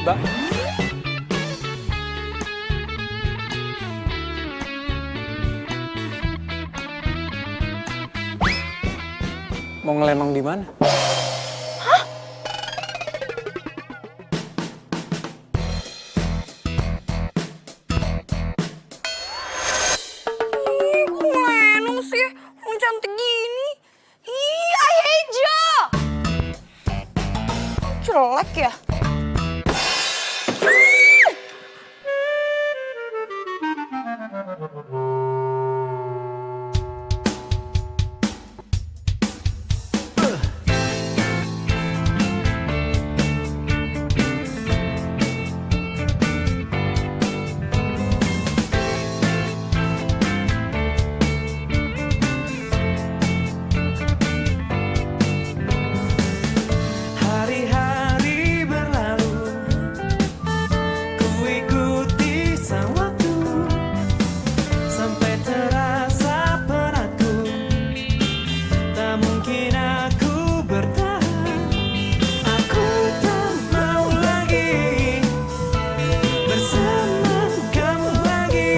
tiba-tiba. Mau ngelenong di mana? Ih, kok ngelenong sih? Orang cantik gini. Ih, I hate you! Jelek ya? Hari-hari berlalu, ku ikuti sang waktu, sampai terasa penatku, tak mungkin aku bertahan. Aku tak mau lagi bersama kamu lagi.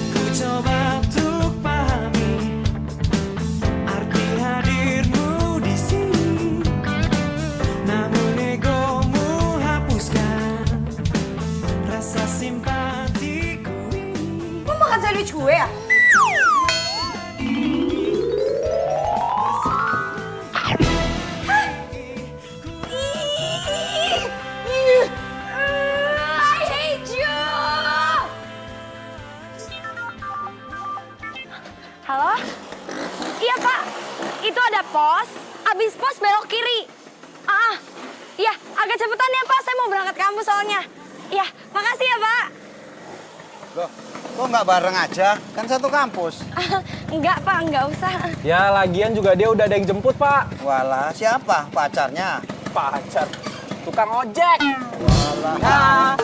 Ku coba untuk pahami arti hadirmu di sini, namun egomu hapuskan rasa simpatiku ini. Lu makan sandwich gue ya? Hah? Ih, ih, I hate you! Halo? Iya Pak, itu ada pos, abis pos belok kiri. Iya, agak cepetan ya Pak, saya mau berangkat kampus soalnya. Iya, makasih ya Pak. Loh, kok nggak bareng aja? Kan satu kampus. Enggak Pak, enggak usah. Ya lagian juga dia udah ada yang jemput, Pak. Walah, siapa? Pacarnya? Pacar. Tukang ojek. Walah.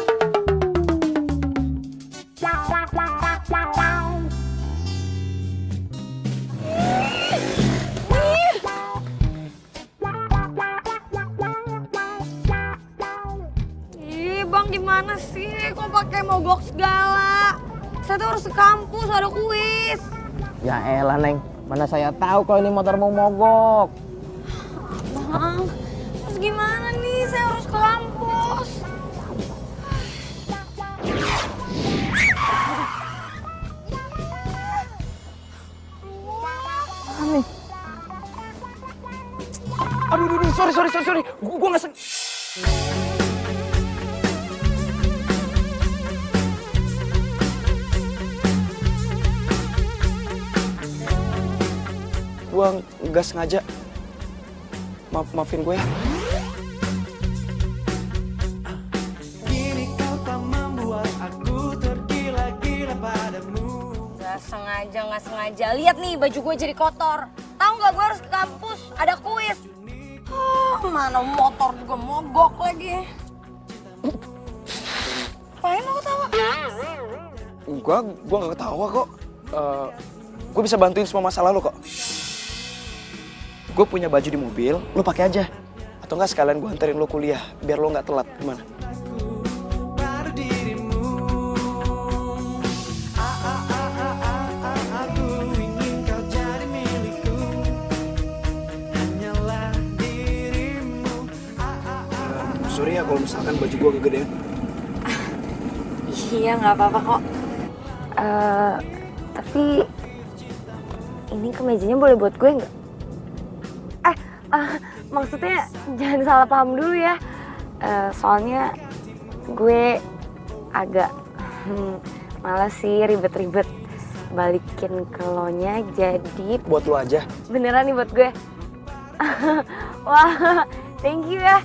Ih, Bang gimana sih? Kok pakai mogok segala? Saya tuh harus ke kampus, ada kuis. Ya elah, Neng. Mana saya tahu kalau ini motor mau mogok. Bang, terus gimana nih? Saya harus ke kampus. Aduh, sorry. Gua nggak Gua nggak sengaja. Maafin gue ya. Kini kau tak membuat aku tergila-gila padamu. Nggak sengaja. Lihat nih, baju gue jadi kotor. Tahu nggak, gue harus ke kampus, ada kuis. Mana motor juga mogok lagi. Apain lo ketawa? Gua nggak ketawa kok. Gue bisa bantuin semua masalah lo kok. Gue punya baju di mobil, lo pakai aja. Atau nggak sekalian gue anterin lo kuliah, biar lo nggak telat. Gimana? Pada dirimu, aku ingin kau jadi milikku. Hanyalah dirimu. Sorry ya kalau misalkan baju gue kegedean. Iya, nggak apa-apa kok. Tapi ini kemejanya boleh buat gue nggak? Maksudnya jangan salah paham dulu ya. Soalnya gue agak malas sih ribet-ribet balikin ke lo-nya, jadi Buat lo aja. beneran nih buat gue. Wah, thank you ya.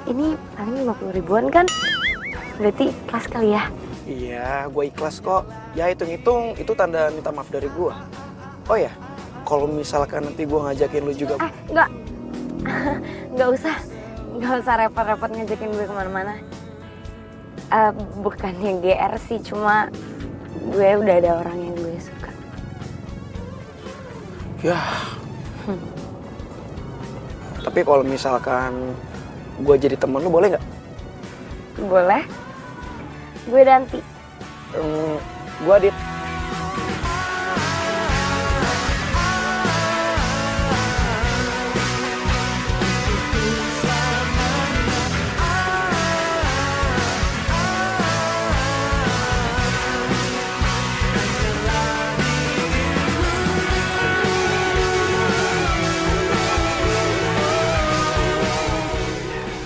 Ini paling 50 ribuan kan? Berarti ikhlas kali ya? Iya, gue ikhlas kok. Ya hitung-hitung itu tanda minta maaf dari gue. Oh ya, kalau misalkan nanti gue ngajakin lu juga. Enggak. Enggak usah repot-repot ngajakin gue kemana-mana. Bukannya GR sih, cuma gue udah ada orang yang gue suka. Ya. Tapi kalau misalkan gue jadi temen lu boleh nggak? Boleh. Gue Danti. Gue Adit.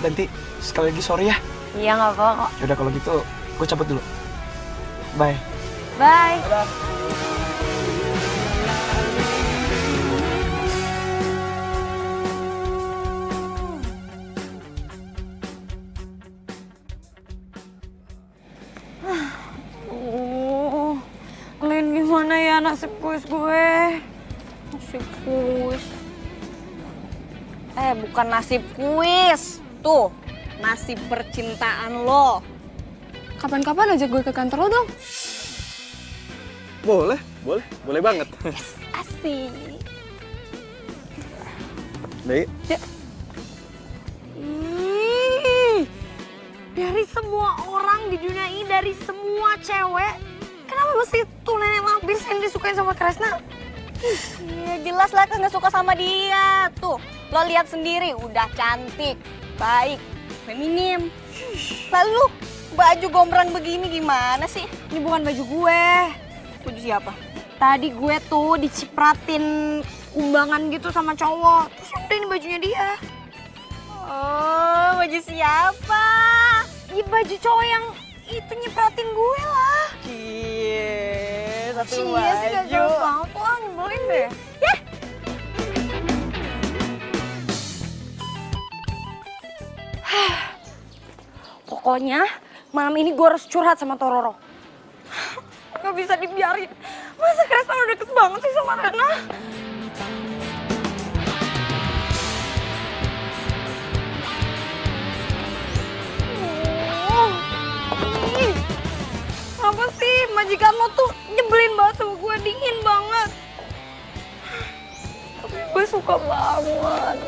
Danti, sekali lagi sorry ya. Iya nggak apa-apa kok. Yaudah kalau gitu, gue cabut dulu. Bye. Bye. Kalian gimana ya nasib kuis gue? Nasib kuis. Bukan nasib kuis. Tuh, nasib percintaan lo. Kapan-kapan aja gue ke kantor lo dong. Boleh banget. Asik. Baik. Dari semua orang di dunia ini, dari semua cewek, kenapa mesti tuh nenek lampir yang disukain sama Kresna? Iya jelas lah kan gak suka sama dia. Tuh, lo lihat sendiri, udah cantik, baik, feminim. Lalu baju gombrang begini gimana sih? Ini bukan baju gue. Baju siapa? Tadi gue tuh dicipratin umbangan gitu sama cowok. Terus udah ini bajunya dia. Oh, baju siapa? Ya baju cowok yang itu nyipratin gue lah. Cie, satu Cie baju. sih gak jelas banget tuh, nyebelin deh. Ya. Pokoknya malam ini gue harus curhat sama Tororo. Gak bisa dibiarin. Masa Kresna udah deket banget sih sama Rena? Apa sih majikan lo tuh nyebelin banget sama gue, dingin banget. Tapi gue suka banget.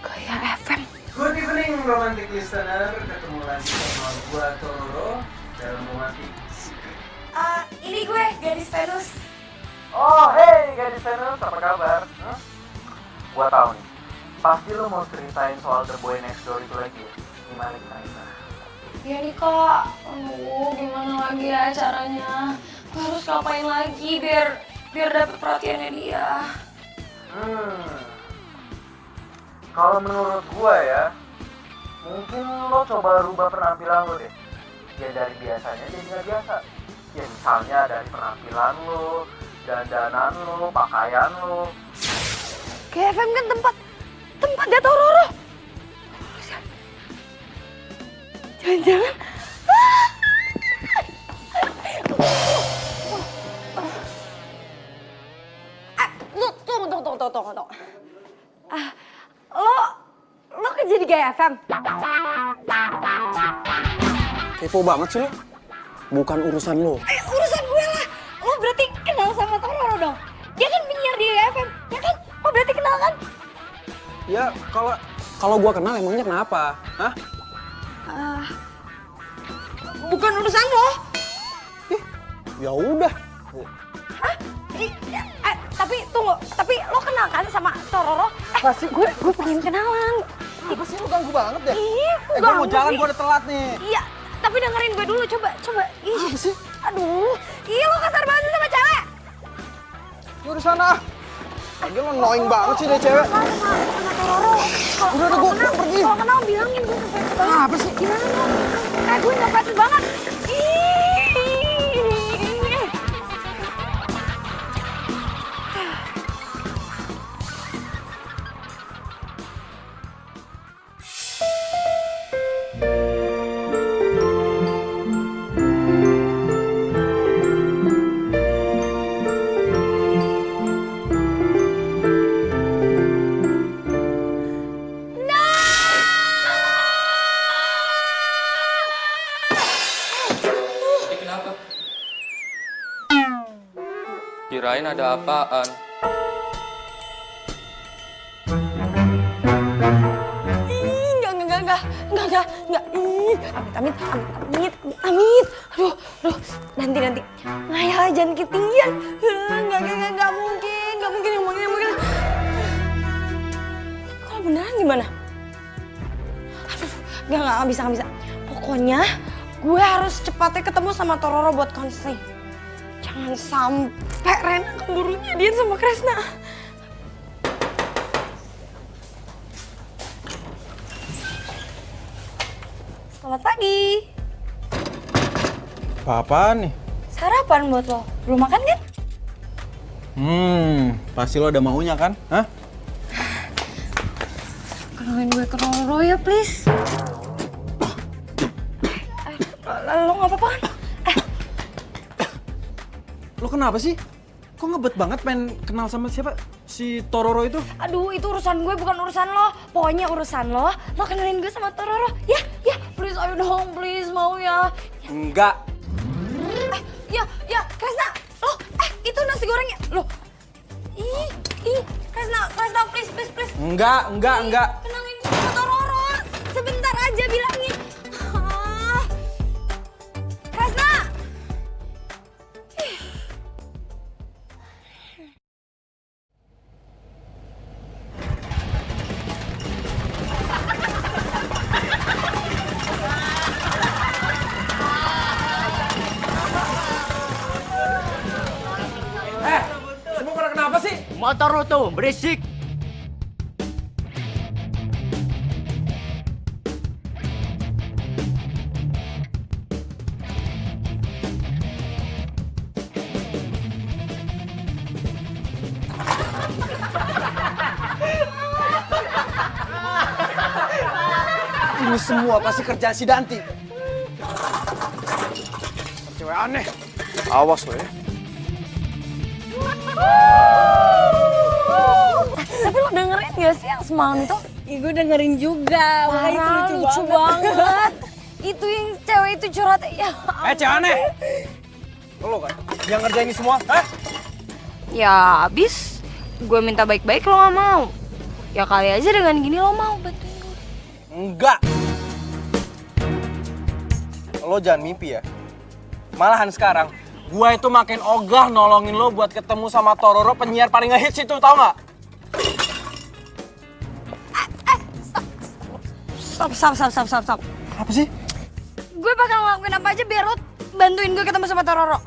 Gaya FM. Good evening romantic listener, ketemu lagi sama gua Tororo dalam romantic secret. Ini gue, gadis Venus. Oh, hey gadis Venus, apa kabar? Gua tahu nih, pasti lo mau ceritain soal The Boy Next Door itu lagi ya? Gimana? Ya nih kak, aduh gimana lagi ya caranya? Gue harus ngapain lagi biar dapet perhatiannya dia? Kalau menurut gua ya, mungkin lo coba rubah penampilan lo deh. Ya dari biasanya jadi nggak biasa. Ya misalnya dari penampilan lo, dandanan lo, pakaian lo. Kayak FM kan tempat dia Tororo. Jangan-jangan. Lu tunggu. Lo kerja di Gaya FM? Kepo banget sih lo. Bukan urusan lo. Urusan gue lah. Lo berarti kenal sama Tororo dong? Dia kan penyiar di Gaya FM, ya kan? Lo berarti kenal kan? Ya kalau gua kenal emangnya kenapa? Hah? Bukan urusan lo. Ya udah. Hah? Tapi tunggu, tapi lo kenal kan sama Tororo? Pasti Gue pengen kenalan. apa sih lo ganggu banget deh? Iya, Gua mau jalan, gua udah telat nih. Iya, tapi dengerin gue dulu, coba. Ih, Apa sih? aduh, iya lo kasar banget sama cewek. Ya udah sana. Lagi lo annoying banget sih deh cewek. Sama Tororo. Udah, gua pergi. Kalau kenal bilangin gue ngefans banget. Apa sih? Gimana lo? Gue ngefans banget. Ih. Kenapa? Kirain ada apaan. Enggak. Amit. Aduh, nanti. Ngayal jangan ketinggian. Enggak mungkin yang mungkin. Kalau beneran gimana? Aduh, enggak bisa. Pokoknya gue harus cepatnya ketemu sama Tororo buat konseling. Jangan sampai Rena keburu jadian sama Kresna. Selamat pagi. Apa-apaan nih? Sarapan buat lo. Belum makan kan? Pasti lo ada maunya kan? Hah? Kenalin gue ke Roro ya, please. Lo nggak apa-apa kan? Lo kenapa sih? Kok ngebet banget pengen kenal sama siapa? Si Tororo itu? Aduh, itu urusan gue bukan urusan lo. Pokoknya urusan lo kenalin gue sama Tororo. Ya, please ayo dong, please mau ya. Enggak. Ya, Kresna, lo, itu nasi gorengnya, lo. Kresna, please. Enggak. Kenalin gue sama Tororo, sebentar aja bilangin. Kresna. Semua pada kenapa sih? Motor lu tuh berisik. Ini semua pasti kerjaan si Danti. Cewek aneh. Awas lo ya. Tapi lo dengerin gak sih yang semalam itu? Ih, gue dengerin juga. Wah, itu Parah, lucu banget. Itu yang cewek itu curhat ya. Cewek aneh. Lo kan yang ngerjain ini semua, hah? Ya abis gue minta baik-baik lo gak mau. Ya kali aja dengan gini lo mau bantuin gue. Enggak. Lo jangan mimpi ya. Malahan sekarang, gue itu makin ogah nolongin lo buat ketemu sama Tororo, penyiar paling ngehits itu, tau gak? Stop. Apa sih? Gue bakal ngelakuin apa aja biar lo bantuin gue ketemu sama Tororo.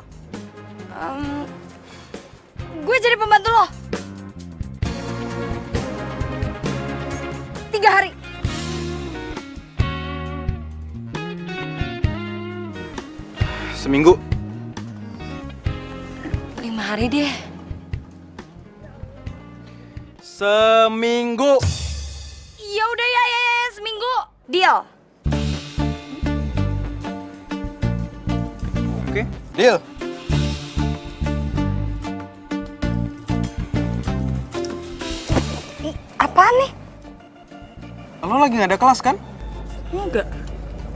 Gue jadi pembantu lo. 3 hari. Seminggu. 5 hari deh. Seminggu. Ya udah ya, seminggu. Deal. Oke, deal. Apaan nih? Lo lagi gak ada kelas kan? Enggak.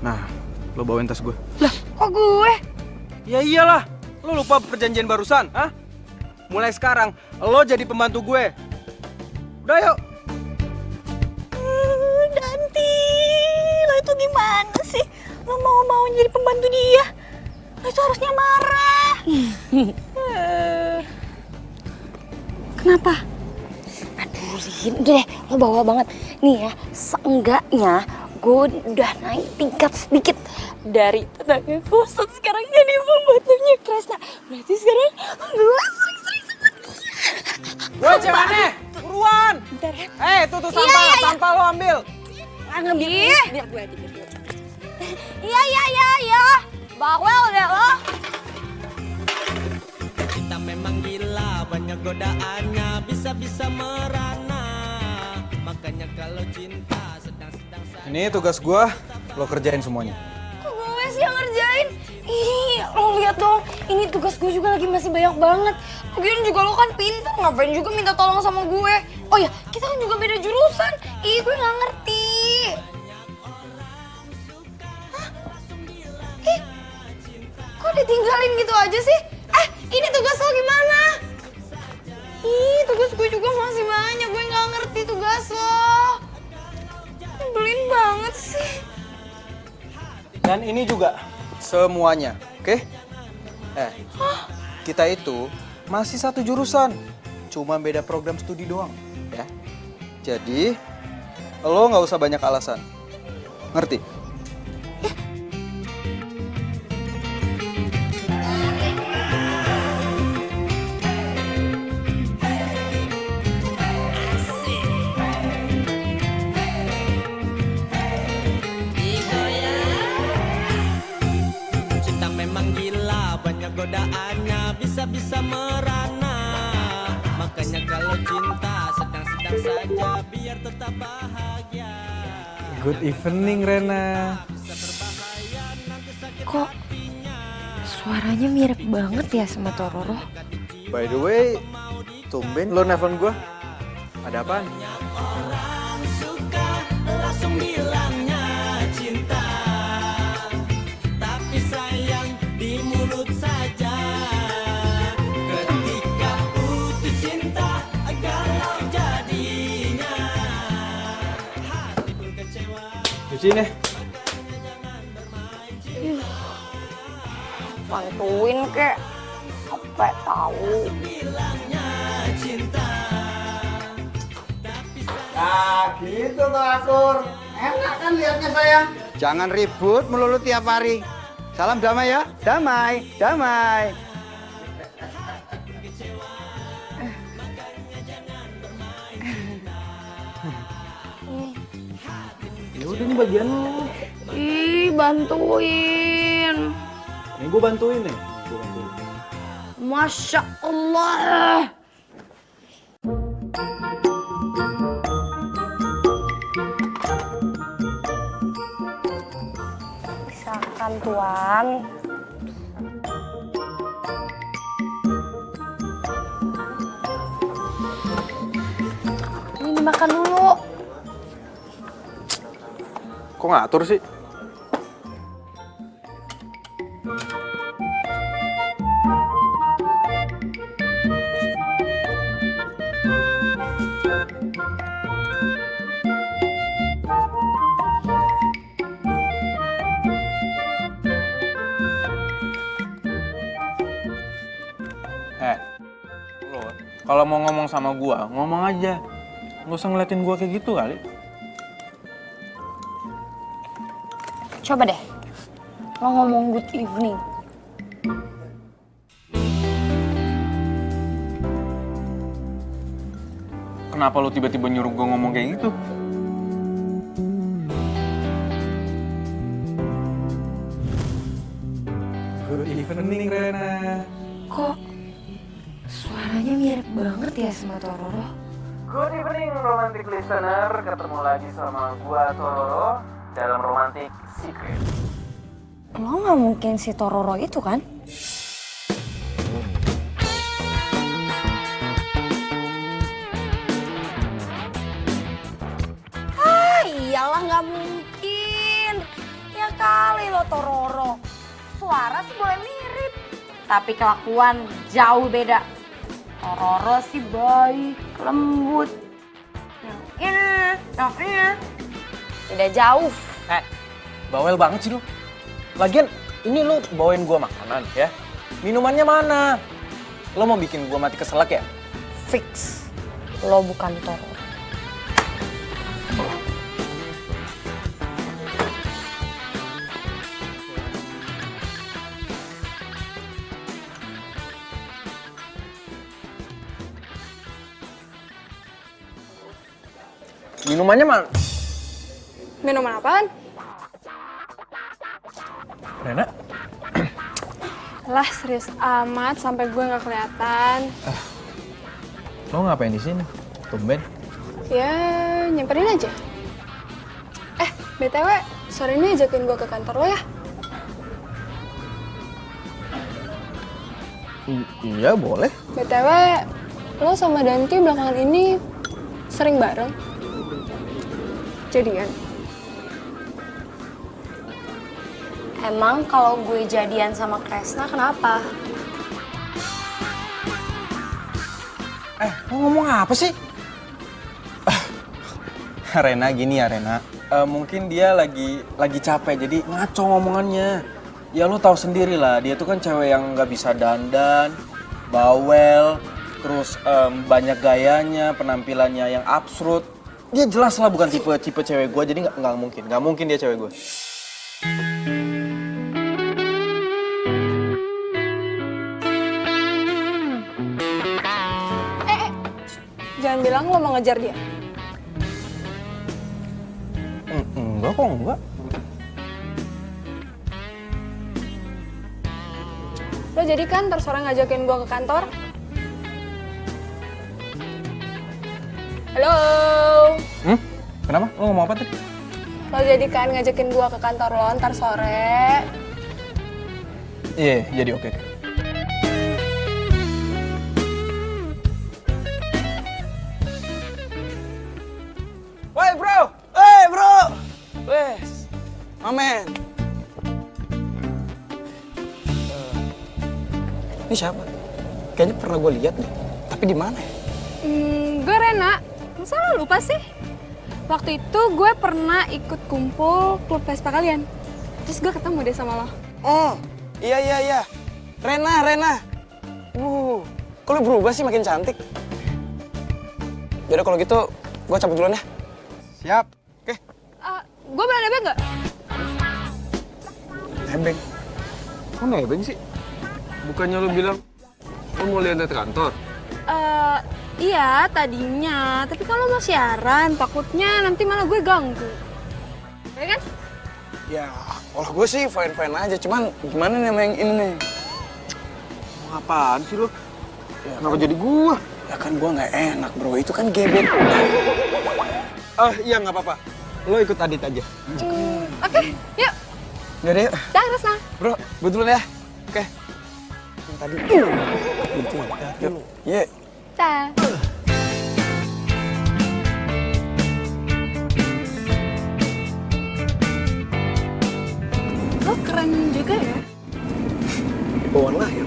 Nah, lo bawain tas gue. Lah, kok gue? Ya iyalah, lo lupa perjanjian barusan, hah? Mulai sekarang, lo jadi pembantu gue. Udah yuk. Danti, lo itu gimana sih? Lo mau jadi pembantu dia? Lo itu harusnya marah. Kenapa? Aduh, Rin, udah deh, lo bawa banget. Nih ya, seenggaknya gue udah naik tingkat sedikit. Dari tetangga kosan sekarang jadi pembantunya Kresna. Berarti sekarang gue sering-sering sama dia. Woi, cewek aneh, buruan. Bentar ya. Tuh sampah, sampah lo ambil. Ngambil biar gue aja. Iya. Bawel deh lo. Kita memang gila, banyak godaannya, bisa-bisa merana. Makanya kalau cinta sedang-sedang saja. Ini tugas gue, lo kerjain semuanya. Kok gue sih yang ngerjain? Ih, lo lihat dong. Ini tugas gue juga lagi masih banyak banget. Lagian juga lo kan pintar, ngapain juga minta tolong sama gue? Oh ya, kita kan juga beda jurusan. Ih, gue nggak ngerti. Hah? Ih, kok ditinggalin gitu aja sih? Ini tugas lo gimana? Ih, tugas gue juga masih banyak. Gue nggak ngerti tugas lo. Nyebelin banget sih. Dan ini juga semuanya, oke? Kita itu masih satu jurusan, cuma beda program studi doang, ya. Jadi, lo nggak usah banyak alasan, ngerti? Cinta memang gila, banyak godaannya, bisa-bisa merana. Makanya kalau cinta sedang-sedang saja, biar tetap bahagia. Good evening, Rena. Kok suaranya mirip banget ya sama Tororo? By the way, tumben lo nelfon gue. Ada apaan? Orang suka langsung bilangnya cinta, tapi sayang di mulut saja. Ketika putus cinta, galau jadinya. Hati pun kecewa. Cuci nih. Bantuin kek. Apa tahu. Nah gitu Pak Akur. Enak kan lihatnya sayang. Jangan ribut melulu tiap hari. Salam damai ya. Damai, damai. Ya udah nih bagian lo. Ih, bantuin. Nih gue bantuin nih. Masya Allah. Silakan Tuan. Ini makan dulu. Kok ngatur sih? Lo kalau mau ngomong sama gua, ngomong aja. Nggak usah ngeliatin gua kayak gitu kali. Coba deh, lo ngomong good evening. Kenapa lo tiba-tiba nyuruh gua ngomong kayak gitu? Good evening, Rena. Kok suaranya mirip banget ya sama Tororo? Good evening romantic listener, ketemu lagi sama gua Tororo dalam Romantic Secret. Lo nggak mungkin si Tororo itu kan? Iyalah nggak mungkin. Ya kali lo Tororo. Suara sih boleh mirip, tapi kelakuan jauh beda. Tororo sih baik, lembut. Yang ini beda jauh. Bawel banget sih lo. Lagian ini lo bawain gua makanan ya. Minumannya mana? Lo mau bikin gua mati keselak ya? Fix, lo bukan Tororo. Minumannya mana? Minuman apaan? Rena? Lah serius amat sampai gue nggak kelihatan. Lo ngapain di sini? Tumben. Ya nyamperin aja. BTW sore ini ajakin gue ke kantor lo ya. Iya boleh. BTW lo sama Danti belakangan ini sering bareng. Jadian? Emang kalau gue jadian sama Kresna kenapa? Lo ngomong apa sih? Rena gini ya Rena, mungkin dia lagi capek jadi ngaco ngomongannya. Ya lo tahu sendiri lah, dia tuh kan cewek yang nggak bisa dandan, bawel, terus banyak gayanya, penampilannya yang absurd. Dia jelas lah bukan tipe cewek gue, jadi nggak mungkin dia cewek gue. Jangan bilang lo mau ngejar dia. Enggak kok, enggak. Lo jadi kan ntar sore ngajakin gue ke kantor? Halo? Kenapa? Lo ngomong apa tadi? Lo jadi kan ngajakin gue ke kantor lo ntar sore? Iya, jadi oke. Woi bro! Hey bro! Wes, amen. Ini siapa? Kayaknya pernah gue lihat deh. Tapi di mana ya? Gue Rena. Masa lo lupa sih? Waktu itu gue pernah ikut kumpul klub Vespa kalian. Terus gue ketemu deh sama lo. Oh, iya. Rena. Kok lo berubah sih makin cantik? Yaudah kalau gitu, gue cabut duluan ya. Siap. Oke. Gue boleh nebeng nggak? Nebeng. Kok nebeng sih? Bukannya lu bilang lu mau lihat kantor? Iya tadinya. Tapi kalau mau siaran, takutnya nanti malah gue ganggu. Ya kan? Ya, kalau gue sih fine-fine aja. Cuman gimana nih sama yang ini nih? Apaan sih lu? Ya, Kenapa jadi gua? Ya kan gue nggak enak bro. Itu kan gebet. Iya nggak apa-apa. Lo ikut Adit aja. Oke, yuk. Yaudah yuk. Dah, Resna. Bro, gue duluan ya. Oke. Yang tadi. Gitu ya. Yuk. Ye. Dah. Lo keren juga ya. Bawaan lahir.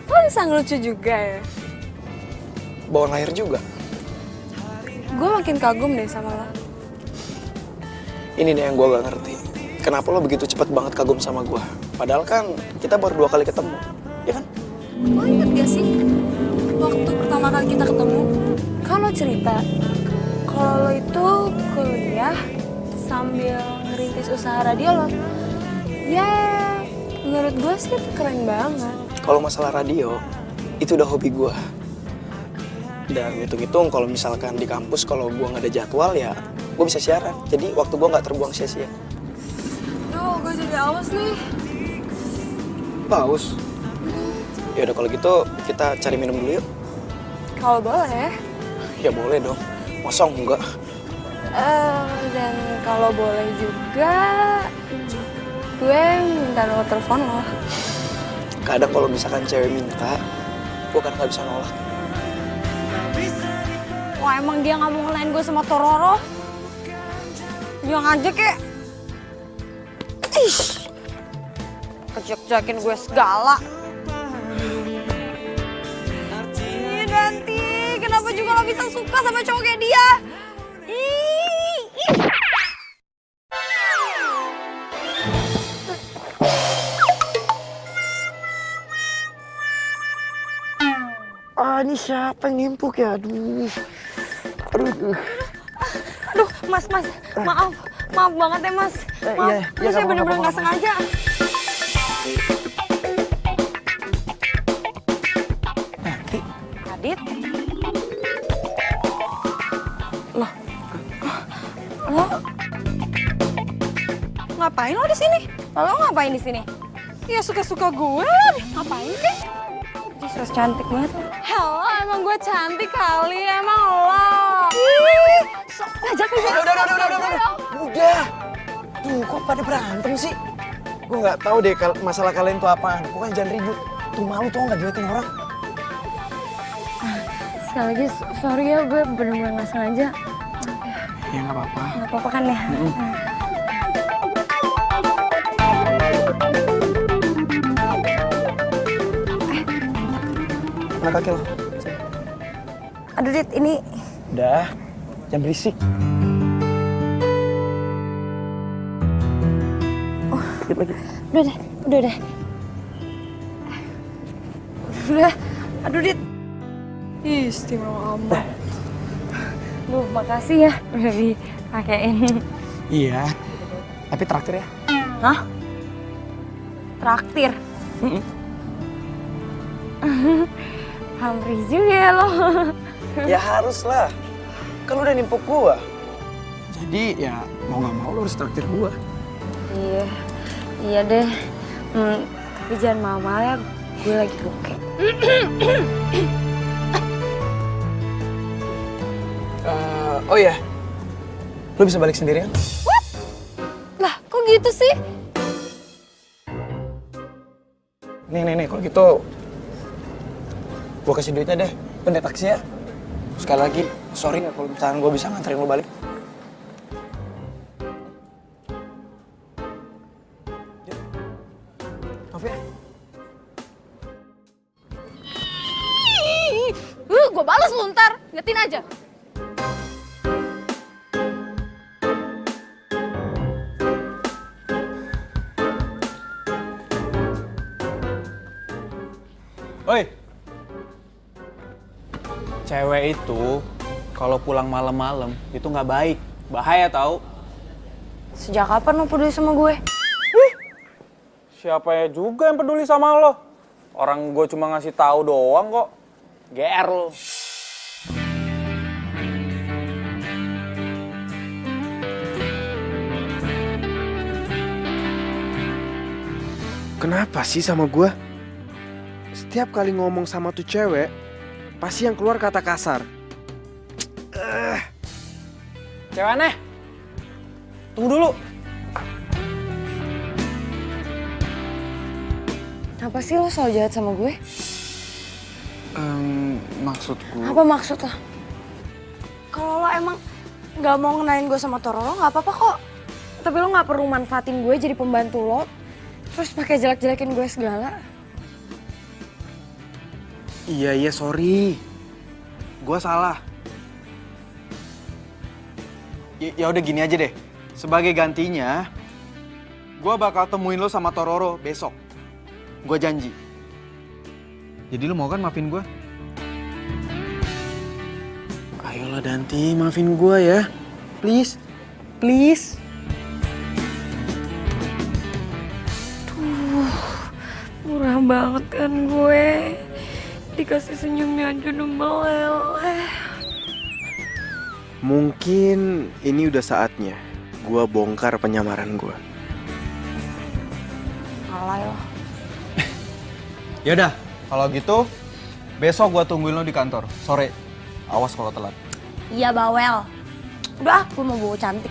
Lo bisa ngelucu juga ya. Bawaan lahir juga. Gue makin kagum deh sama lo. Ini nih yang gue gak ngerti. Kenapa lo begitu cepet banget kagum sama gue? Padahal kan kita baru 2 kali ketemu. Ya kan? Lo inget gak sih? Waktu pertama kali kita ketemu, kan lo cerita kalau lo itu kuliah sambil ngerintis usaha radio lo. Ya, menurut gue sih itu keren banget. Kalau masalah radio, itu udah hobi gue. Dan hitung-hitung kalau misalkan di kampus kalau gue nggak ada jadwal ya gue bisa siaran. Jadi waktu gue nggak terbuang sia-sia. Duh, gue jadi awas nih. Paus. Ya udah kalau gitu kita cari minum dulu yuk. Kalau boleh. Ya boleh dong. Masa enggak? Dan kalau boleh juga, gue minta nomor telepon lo. Kadang kalau misalkan cewek minta, gue kan nggak bisa nolak. Wah emang dia nggak mau ngelain gue sama Tororo? Yang aja kek. Ish, kejek-jekin gue segala. Ih Danti, kenapa juga lo bisa suka sama cowok kayak dia? Ih. Ini siapa yang nimpuk ya? Aduh. Aduh, Mas, maaf banget ya Mas. Maaf, saya bener-bener nggak sengaja. Adit? Lo ngapain lo di sini? Lo ngapain di sini? Ya suka-suka gue lah. Ngapain sih? Terus cantik banget. Halo, emang gue cantik kali, emang lo. Ngajak aja. Udah. Tuh, kok pada berantem sih? Gue nggak tahu deh masalah kalian tuh apaan. Pokoknya jangan ribut. Tuh malu tuh nggak diliatin orang. Sekali lagi, sorry ya, gue bener-bener nggak sengaja. Ya nggak apa-apa. Nggak apa-apa kan ya? Mana kaki lo? Aduh, Dit, ini... Udah, jangan berisik. Dikit lagi. Udah deh. Udah. Aduh, Dit. Ih, istimewa amat. Duh, makasih ya udah dipakein. Iya, tapi traktir ya. Hah? Traktir? Pamrih juga ya lo. Ya harus lah, kan lu udah nimpuk gua. Jadi ya mau gak mau lu harus traktir gua. Iya deh. Tapi jangan mahal-mahal ya, gue lagi bokeh. Oh iya, lu bisa balik sendirian? What? Lah, kok gitu sih? Nih, kalau gitu gua kasih duitnya deh, lu naik taksi ya. Sekali lagi, sorry ya kalau misalkan gua bisa nganterin lu balik. Maaf ya. Gue balas lu ntar, ingetin aja. Oi, cewek itu kalau pulang malam-malam itu nggak baik, bahaya tau. Sejak kapan lo peduli sama gue? Siapa ya juga yang peduli sama lo? Orang gue cuma ngasih tahu doang kok. GR lo. Kenapa sih sama gue? Setiap kali ngomong sama tuh cewek, pasti yang keluar kata kasar. Cewek aneh. Tunggu dulu. Apa sih lo selalu jahat sama gue? Maksudku... Apa maksud lo? Kalau lo emang nggak mau ngenalin gue sama Tororo, nggak apa-apa kok. Tapi lo nggak perlu manfaatin gue jadi pembantu lo, terus pakai jelek-jelekin gue segala. Iya, sorry. Gue salah. Ya udah gini aja deh. Sebagai gantinya, gue bakal temuin lo sama Tororo besok. Gue janji. Jadi lo mau kan maafin gue? Ayolah Danti, maafin gue ya. Please. Murah banget kan gue. Dikasih senyumnya aja udah meleleh. Mungkin ini udah saatnya gue bongkar penyamaran gue. Alay lo. Yaudah, kalau gitu besok gue tungguin lo di kantor, sore. Awas kalau telat. Iya bawel. Udah, gue mau bawa cantik.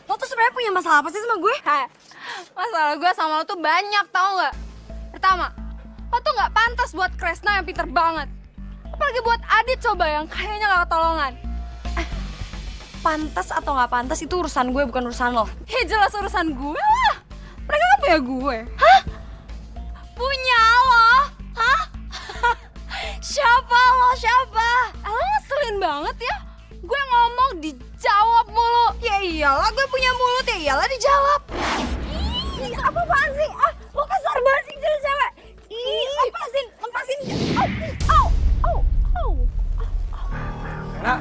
Lo tuh sebenarnya punya masalah apa sih sama gue? Masalah gue sama lo tuh banyak, tau nggak? Pertama, lo tuh nggak pantas buat Kresna yang pinter banget. Apalagi buat Adit coba yang kayaknya nggak ketolongan. Pantas atau nggak pantas itu urusan gue, bukan urusan lo. Ya jelas urusan gue lah. Mereka kan punya gue. Hah? Punya lo? Hah? Siapa lo? Siapa? Lo ngeselin banget ya. Gue ngomong dijawab mulu. Ya iyalah gue punya mulut, ya iyalah dijawab. Ih, apaan sih? Lo kasar banget sih jadi cewek. Ih, lepasin. Rena.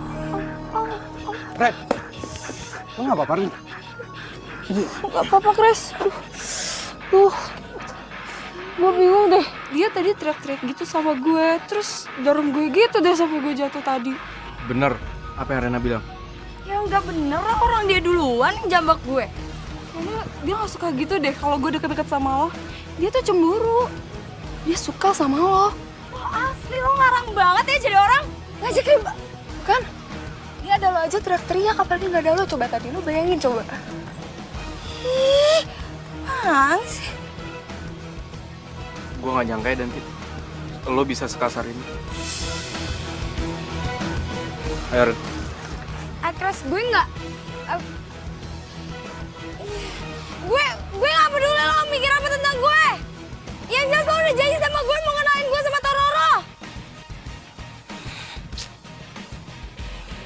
Red. Lo gak apa-apa, Rin? Gak apa-apa, Kres. Duh, gue bingung deh. Dia tadi teriak-teriak gitu sama gue, terus dorong gue gitu deh sampai gue jatuh tadi. Bener, apa yang Rena bilang? Ya nggak bener lah, orang dia duluan yang jambak gue. Kayaknya dia gak suka gitu deh kalau gue deket-deket sama lo. Dia tuh cemburu. Dia suka sama lo. Lo asli, lo ngarang banget ya jadi orang. Ngajakin, Kan? Ya ada lo aja teriak-teriak, apalagi gak ada lo. Coba tadi lo bayangin coba. ih, apaan sih? Gue gak nyangka ya, Danti. Lo bisa sekasar ini. Ayo Ren. Kres, gue nggak... Gue nggak peduli lo mikir apa tentang gue. Yang jelas lo udah janji sama gue mau ngenalin gue sama Tororo.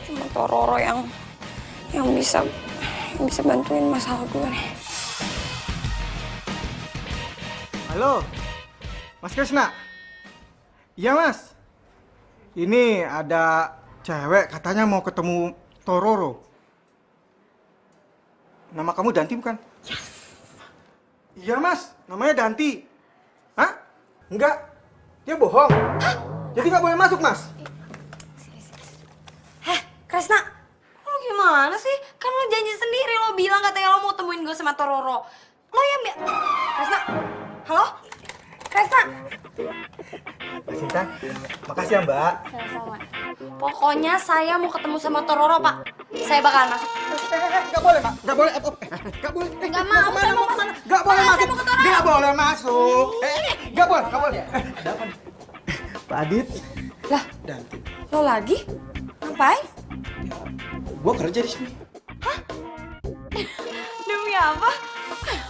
Cuma Tororo yang bisa bantuin masalah gue nih. Halo, Mas Krisna. Iya Mas, ini ada cewek katanya mau ketemu Tororo. Nama kamu Danti bukan? Yes. Iya Mas, namanya Danti. Hah? Enggak, dia bohong. Hah? Jadi nggak boleh masuk Mas. Kresna, lo gimana sih? Kan lo janji sendiri, lo bilang katanya lo mau temuin gue sama Tororo. Lo yang Kresna, halo? Kresna? Mbak Sinta, makasih ya Mbak. Sama-sama. Pokoknya saya mau ketemu sama Tororo, Pak. Saya bakalan masuk. Nggak boleh, Pak. Nggak boleh. Nggak boleh. Nggak mau, saya mau masuk. Nggak boleh Pak, masuk. saya mau ke Tororo. Nggak boleh masuk. Nggak boleh, nggak boleh. Ada apa nih? Pak Adit. Lah, Danti. lo lagi? Ngapain? Gua kerja di sini. Hah? Demi apa?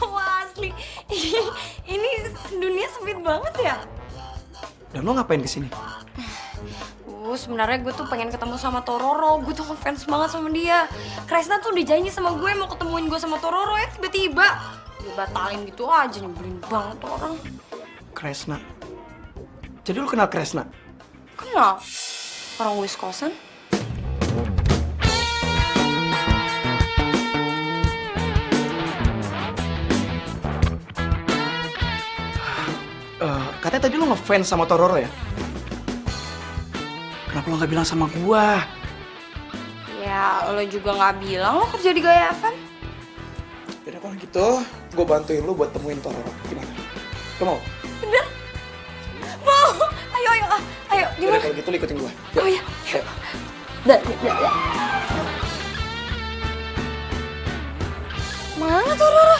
Wah, asli. Ini dunia sempit banget ya? Dan lo ngapain ke sini? Sebenarnya gue tuh pengen ketemu sama Tororo. Gue tuh ngefans banget sama dia. Kresna tuh udah janji sama gue mau ketemuin gue sama Tororo ya tiba-tiba dibatalin gitu aja, nyebelin banget tuh orang. Kresna. Jadi lo kenal Kresna? Kenal? Orang Wisconsin. Katanya tadi lo ngefans sama Tororo ya? Kenapa lo nggak bilang sama gua? Ya, lo juga nggak bilang lo kerja di Gaya FM. Yaudah kalau gitu, gue bantuin lo buat temuin Tororo. Gimana? Lo mau? Bener? Mau? Ayo, Yaudah gimana? kalau gitu lo ikutin gue. Oh iya. Ayo. Ya. Mana Tororo?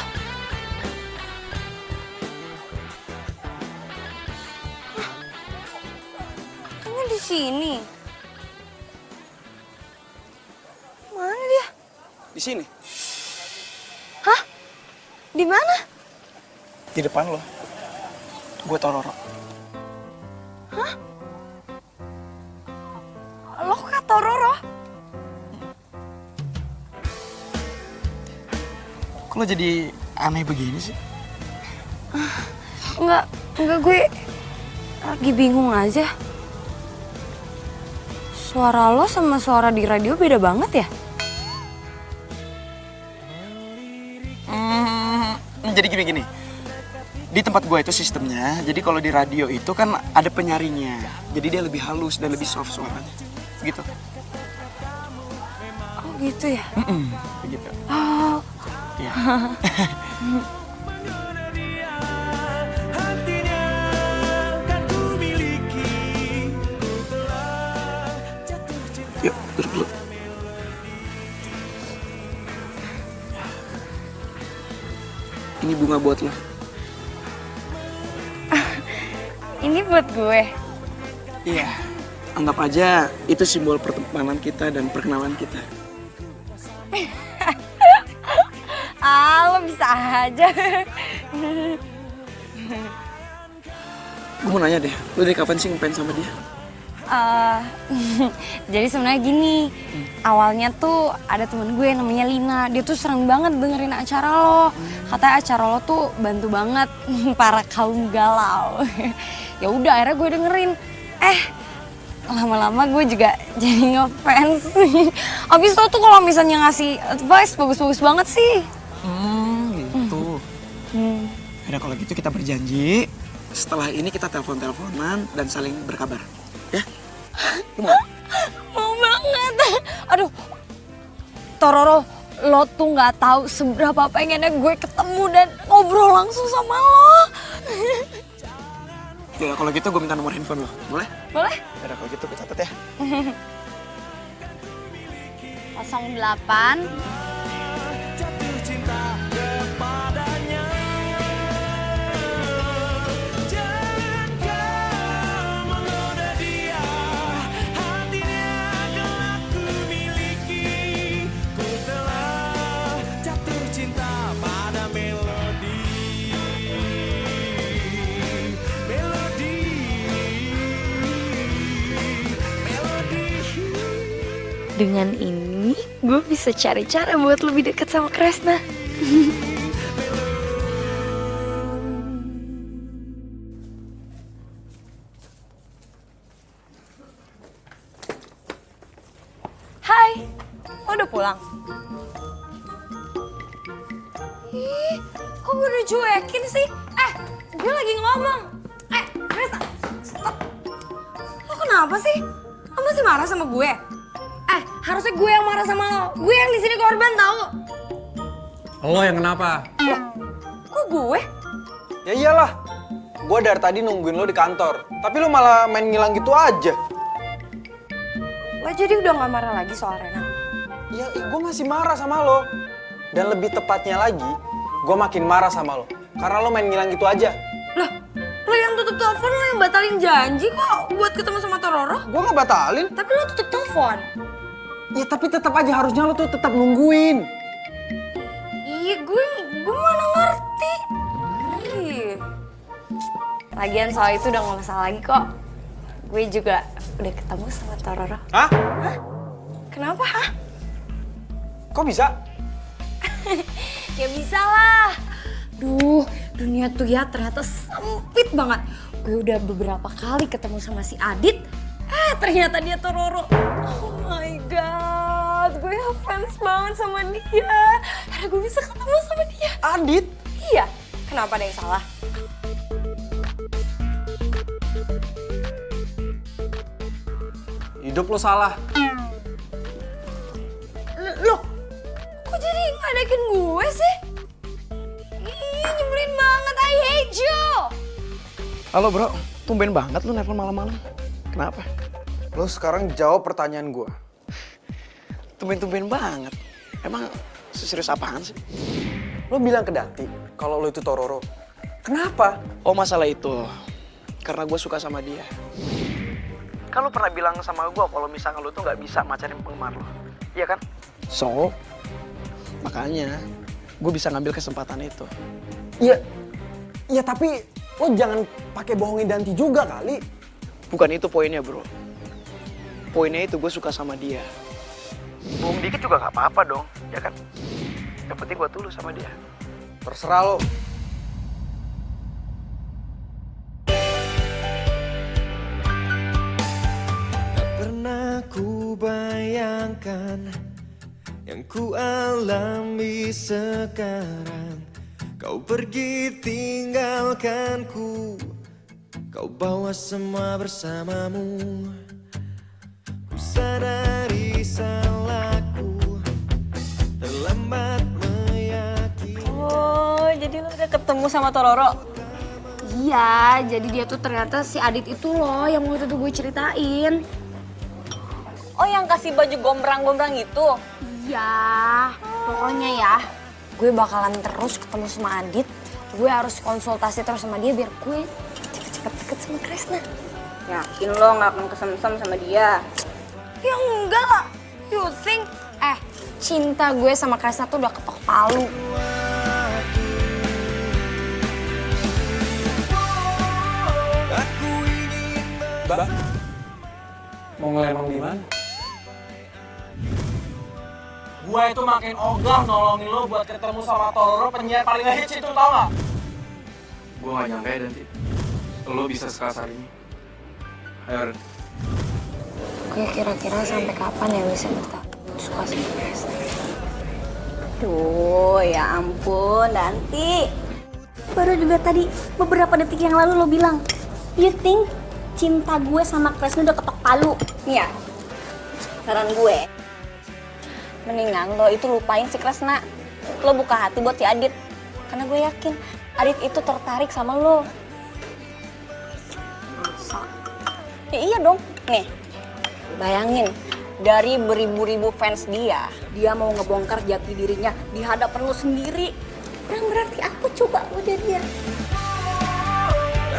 Katanya di sini. Mana dia? Di sini. Hah? Di mana? Di depan lo. Gue Tororo. Hah? Lo kak Tororo? Kok lo jadi aneh begini sih? Enggak, gue lagi bingung aja. Suara lo sama suara di radio beda banget ya? Jadi gini. Di tempat gue itu sistemnya, jadi kalau di radio itu kan ada penyaringnya. Jadi dia lebih halus dan lebih soft suaranya. Gitu. Oh gitu ya? Begitu. Oh. Iya. Yuk, duduk dulu. Ini bunga buat lo. Ini buat gue. Iya. Anggap aja itu simbol pertemanan kita dan perkenalan kita. Lo bisa aja. Gue mau nanya deh, lo dari kapan sih ngefans sama dia? Jadi sebenarnya gini, awalnya tuh ada temen gue namanya Lina. Dia tuh sering banget dengerin acara lo. Katanya acara lo tuh bantu banget para kaum galau. Ya udah akhirnya gue dengerin. Lama-lama gue juga jadi ngefans. Abis itu tuh kalau misalnya ngasih advice bagus-bagus banget sih. Gitu. Yaudah kalau gitu kita berjanji setelah ini kita telepon-teleponan dan saling berkabar. Ya? Lu mau? Mau banget. Aduh, Tororo, lo tuh nggak tahu seberapa pengennya gue ketemu dan ngobrol langsung sama lo. Ya kalau gitu gue minta nomor handphone lo, boleh? Boleh? Yaudah kalau gitu gue catat ya. 08 Dengan ini, gue bisa cari cara buat lebih dekat sama Kresna. Hai, lo udah pulang? Ih, kok gue udah cuekin sih? Gue lagi ngomong. Kresna, stop. Lo kenapa sih? Lo masih marah sama gue? Harusnya gue yang marah sama lo. Gue yang di sini korban tau. Lo yang kenapa? Loh, kok gue? Ya iyalah. Gue dari tadi nungguin lo di kantor. Tapi lo malah main ngilang gitu aja. Lo jadi udah gak marah lagi soal Rena? Ya, gue masih marah sama lo. Dan lebih tepatnya lagi, gue makin marah sama lo. Karena lo main ngilang gitu aja. Loh, lo yang tutup telepon, lo yang batalin janji kok buat ketemu sama Tororo? Gue gak batalin. Tapi lo tutup telepon. Ya tapi tetap aja harusnya lo tuh tetap nungguin. Iya, gue mana ngerti. Ih. Lagian soal itu udah gak masalah lagi kok. Gue juga udah ketemu sama Tororo. Hah? Kenapa, hah? Kok bisa? Ya bisa lah. Duh, dunia tuh ya ternyata sempit banget. Gue udah beberapa kali ketemu sama si Adit. Ternyata dia Tororo. Oh my god, gue fans banget sama dia. Karena gue bisa ketemu sama dia. Adit? Iya, kenapa ada yang salah? Hidup lo salah. Loh, kok jadi ngadekin gue sih? Ih, nyebelin banget, I hate you. Halo bro, tumben banget lu nelfon malam-malam. Kenapa? Lo sekarang jawab pertanyaan gue. Tumben-tumben banget. Emang serius apaan sih? Lo bilang ke Danti kalau lo itu Tororo. Kenapa? Oh masalah itu, karena gue suka sama dia. Kan lo pernah bilang sama gue kalau misalnya lo tuh gak bisa macarin penggemar lo. Iya kan? So, makanya gue bisa ngambil kesempatan itu. Iya tapi lo jangan pakai bohongin Danti juga kali. Bukan itu poinnya bro. Poinnya itu gue suka sama dia. Bohong dikit juga gak apa-apa dong, ya kan? Yang penting gue tulus sama dia. Terserah lo. Tak pernah ku bayangkan yang ku alami sekarang. Kau pergi tinggalkanku, kau bawa semua bersamamu. Ku sadari salahku, terlambat meyakini. Oh, jadi lo udah ketemu sama Tororo? Iya, jadi dia tuh ternyata si Adit itu loh yang waktu itu gue ceritain. Oh, yang kasih baju gombrang-gombrang itu? Iya, pokoknya ya gue bakalan terus ketemu sama Adit. Gue harus konsultasi terus sama dia biar gue cepet-cepet deket sama Kresna. Yakin lo gak akan kesem-sem sama dia? Ya enggak lah, you think? Cinta gue sama Kresna tuh udah ketok palu. Mbak, mau ngelemong di mana? Gua itu makin ogah nolongin lo buat ketemu sama Tororo, penyiar paling ngehits itu, tau gak? Gua gak nyangka ya, Danti. Lo bisa sekasar ini. Ayo, Ren. Gue kira-kira sampai kapan ya bisa bertahan suka sama Kresna? Duh, ya ampun, Danti. Baru juga tadi, beberapa detik yang lalu lo bilang, you think cinta gue sama Kresna udah ketok palu? Nih ya, saran gue, mendingan lo itu lupain si Kresna. Lo buka hati buat si Adit. Karena gue yakin Adit itu tertarik sama lo. Masa? Ya iya dong. Nih, bayangin. Dari beribu-ribu fans dia mau ngebongkar jati dirinya di hadapan lo sendiri. Kurang berarti apa coba lo jadi dia?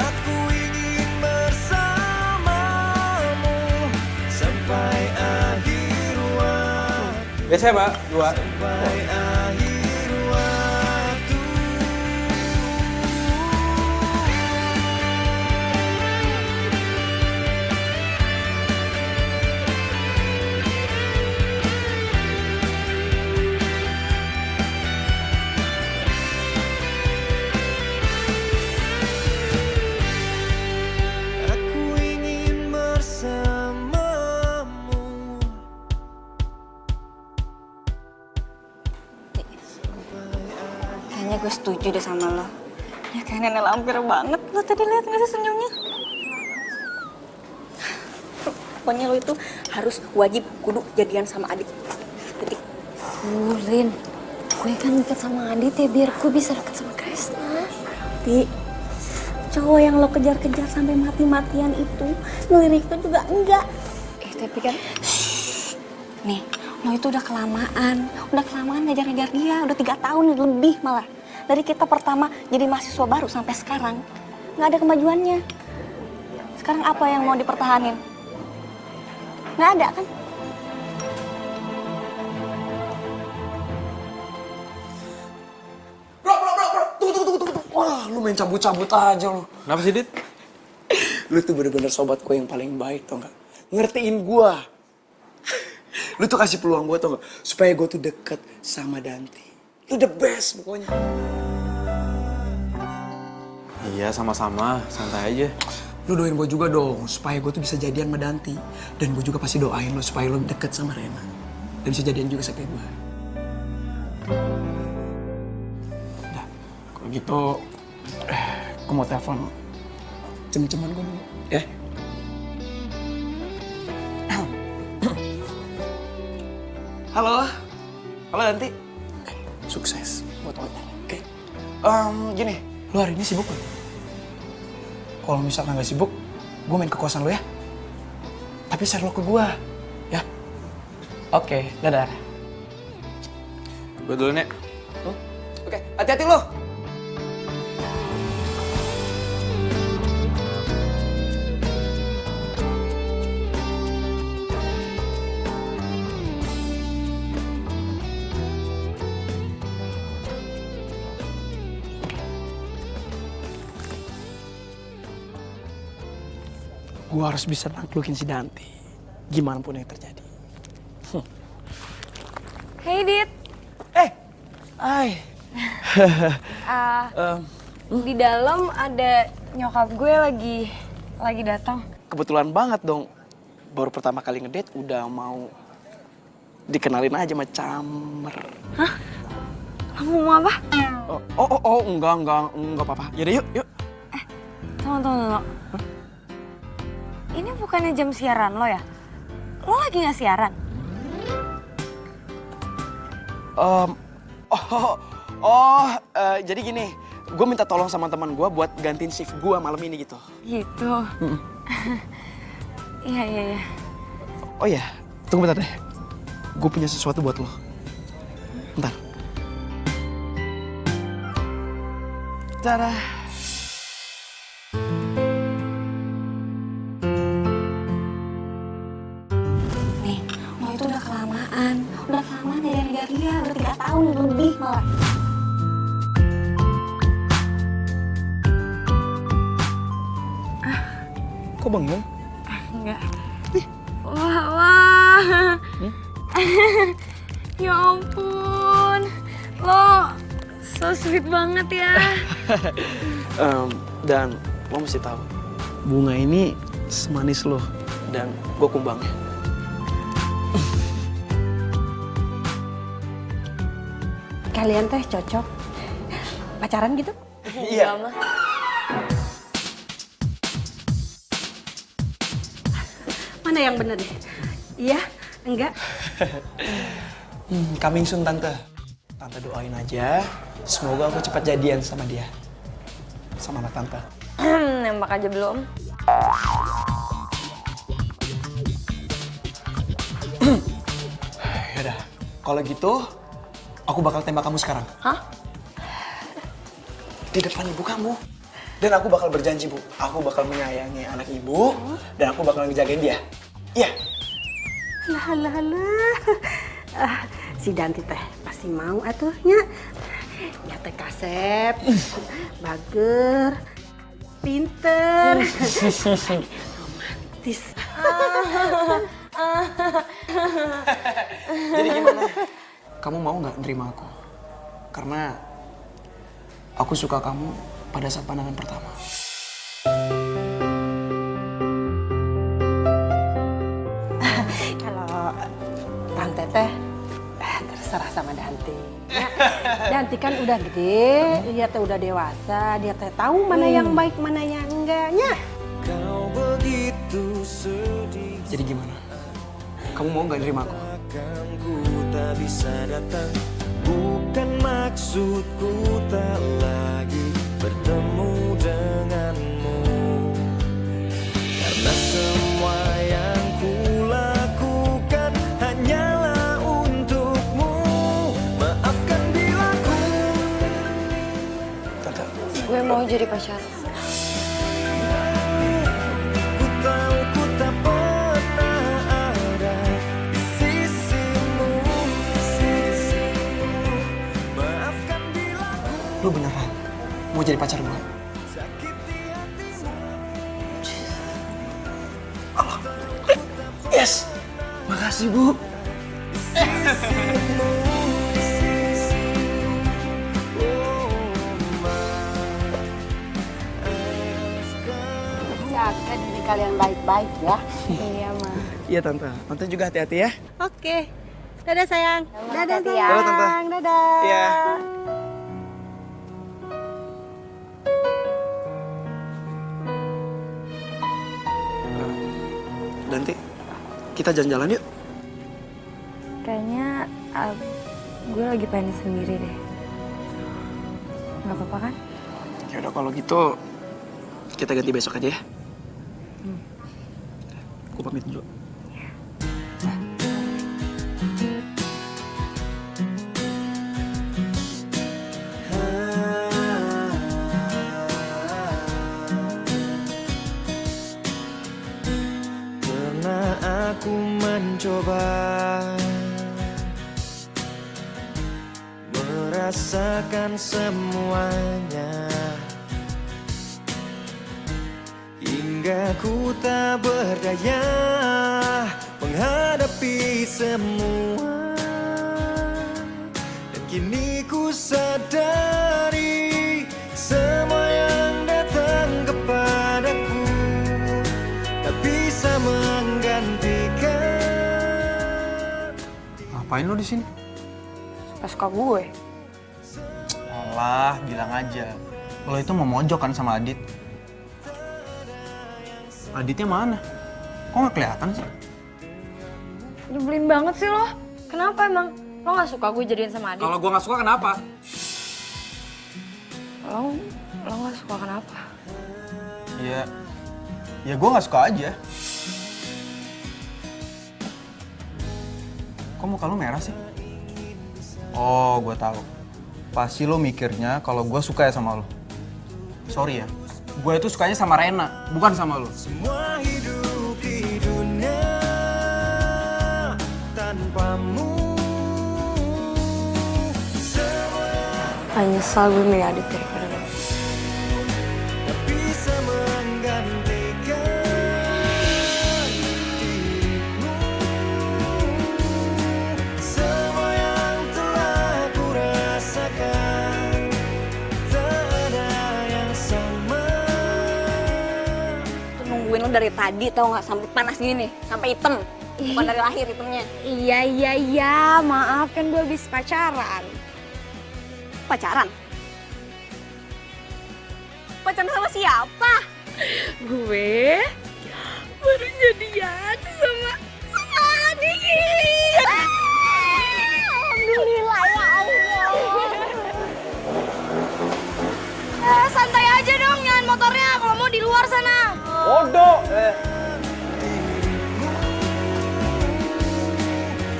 Aku ingin bersamamu sampai akhir waktu. Biasa ya, Mbak. Dua. Sampai akhir waktu. gue setuju deh sama lo. Ya kayak nenek lampir banget. Lo tadi lihat nggak sih senyumnya? Pokoknya lo itu harus wajib kudu jadian sama Adit. Detik. Lin, gue kan deket sama Adit ya biar gue bisa deket sama Krisna. Ti, cowok yang lo kejar-kejar sampai mati-matian itu ngelirik lo juga enggak. Tapi kan Nih, lo itu udah kelamaan ngejar-ngejar dia, udah 3 tahun lebih malah. Dari kita pertama jadi mahasiswa baru sampai sekarang, nggak ada kemajuannya. Sekarang apa yang mau dipertahanin? Nggak ada kan? Bro. Tunggu. Wah, lu main cabut-cabut aja lu. Kenapa sih, Dit? Lu tuh bener-bener sobat gue yang paling baik, tau gak? Ngertiin gue. Lu tuh kasih peluang gue, tau gak? Supaya gue tuh deket sama Danti. Lu the best pokoknya. Iya, sama-sama. Santai aja. Lu doain gue juga dong, supaya gue tuh bisa jadian sama Danti. Dan gue juga pasti doain lu supaya lu deket sama Rena. Dan bisa jadian juga sama gue. Udah, kalau gitu, gue mau telepon cem-ceman gue dulu, ya? Halo Danti. Sukses buat lo, oke? Gini, lu hari ini sibuk gak? Kalau misalkan gak sibuk, gue main ke kosan lo ya. Tapi share lo ke gue, ya? Oke, dadah. Gue dulu, Nek. Oke, hati-hati lo. Gue harus bisa naklukin si Danti, gimana pun yang terjadi. hey Dit. Hai. Di dalam ada nyokap gue lagi datang. Kebetulan banget dong, baru pertama kali ngedate udah mau dikenalin aja sama Camer. Hah? Kamu mau apa? Enggak apa-apa. Yaudah yuk. Tunggu. Ini bukannya jam siaran lo ya? Lo lagi nggak siaran? Jadi gini, gue minta tolong sama teman gue buat gantiin shift gue malam ini gitu. Gitu. Iya. Oh iya, tunggu bentar deh. Gue punya sesuatu buat lo. Bentar. Tada. Nih, lo itu udah kelamaan ngejar-ngejar dia, udah 3 tahun lebih malah. Kok bengong? Enggak. Wah. Ya ampun. Lo so sweet banget ya. Dan lo mesti tahu, bunga ini semanis lo dan gue kumbangnya. Kalian teh cocok pacaran gitu? Iya. Mana yang bener deh? Iya? Enggak? Coming soon tante. Tante doain aja, semoga aku cepat jadian sama dia. Sama anak tante. Nembak aja belum? Yaudah, kalau gitu aku bakal tembak kamu sekarang. Hah? Di depan ibu kamu. Dan aku bakal berjanji, Bu. Aku bakal menyayangi anak ibu dan aku bakal ngejagain dia. Iya. Lah. Si Danti teh pasti mau atuhnya. Ya teh kasep, bager, pinter, romantis. Jadi gimana? Kamu mau nggak nerima aku? Karena aku suka kamu pada saat pandangan pertama. Kalau tante teh terserah sama Danti. Ya, Danti kan udah gede, dia teh udah dewasa, dia teh tahu mana yang baik, mana yang enggaknya. Kau begitu sedih. Jadi gimana? Kamu mau nggak nerima aku? Ku tak bisa datang. Bukan maksudku tak lagi bertemu denganmu. Karena semua yang kulakukan hanyalah untukmu. Maafkan bila ku. Gue mau jadi pacar. Ku tahu ku tak pernah ada di sisimu. Maafkan bila ku. Lu beneran mau jadi pacar gue? Yes, makasih Bu. Jaga diri kalian baik-baik ya. Iya, Ma. Iya Tante, Tante juga hati-hati ya. Oke. Dadah sayang. Dadah hati-hati ya. sayang. Dadah, Tante. Dadah. Iya. Nanti kita jalan-jalan yuk. Kayaknya gue lagi pengen sendiri deh. Gak apa-apa kan? Ya udah kalau gitu kita ganti besok aja ya. Aku pamit dulu. Pernah aku mencoba merasakan semuanya, hingga ku tak berdaya menghadapi semua. Dan kini ku sadari semua yang datang kepadaku tak bisa menggantikan. Ngapain lo di sini? Suka-suka gue. Alah, bilang aja. Lo itu mau mojok kan sama Adit? Aditnya mana? Kok nggak kelihatan sih? Nyebelin banget sih lo. Kenapa emang? Lo gak suka gue jadian sama Adit? Kalau gue nggak suka kenapa? Lo gak suka kenapa? Ya gue nggak suka aja. Kok muka lo merah sih? Oh, gue tahu. Pasti lo mikirnya kalau gue suka ya sama lo. Sorry ya, gue itu sukanya sama Rena, bukan sama lo. Semua hidup di dunia tanpamu. Nyesal gue milih Adit daripada lo. Tak bisa menggantikan dirimu. Semua yang telah ku rasakan tak ada yang sama. Tuh nungguin lo dari tadi tau nggak, sampai panas gini nih, sampai hitam. Bukan dari lahir hitamnya. Iya, maaf kan gue habis pacaran. Pacaran? Pacaran sama siapa? Gue baru jadian sama Adit. Alhamdulillah ya Allah. Santai aja dong, nyalain motornya kalau mau di luar sana. Bodoh!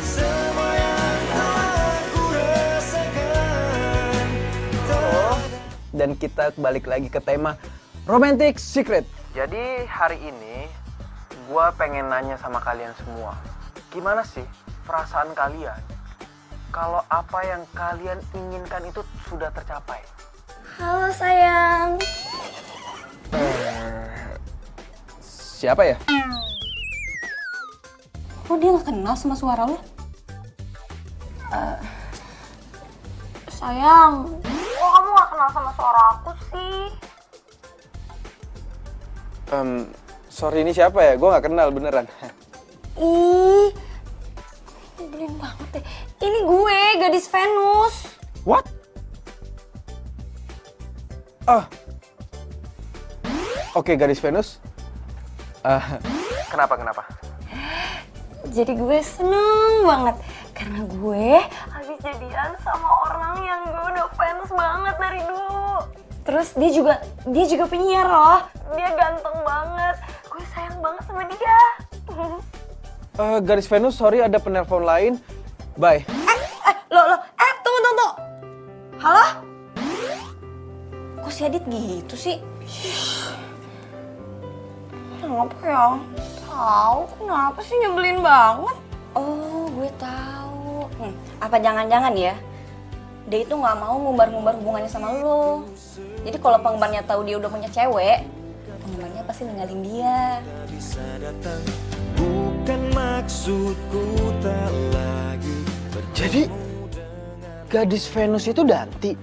Semua yang telah ku rasakan. Dan kita balik lagi ke tema Romantic Secret. Jadi hari ini gua pengen nanya sama kalian semua. Gimana sih perasaan kalian kalau apa yang kalian inginkan itu sudah tercapai? Halo sayang. Siapa ya? Kok dia nggak kenal sama suara lo? Sayang, kok kamu gak kenal sama suara aku sih? Sorry, ini siapa ya? Gue nggak kenal beneran. Ih, Nyebelin banget deh. Ini gue, gadis Venus. What? Oke, gadis Venus. Kenapa? Jadi gue seneng banget karena gue habis jadian sama orang yang gue udah fans banget dari dulu. Terus dia juga penyiar loh. Dia ganteng banget. Gue sayang banget sama dia. Gadis Venus, sorry ada penelpon lain. Bye. Tunggu. Halo? Kok si Adit gitu sih? Kenapa ya? Tahu kenapa sih nyebelin banget? Oh, gue tahu. Apa jangan-jangan ya? Dia itu nggak mau ngumbar-ngumbar hubungannya sama lo. Jadi kalau penggemarnya tahu dia udah punya cewek, penggemarnya pasti ninggalin dia. Bukan maksudku tak lagi. Jadi gadis Venus itu Danti.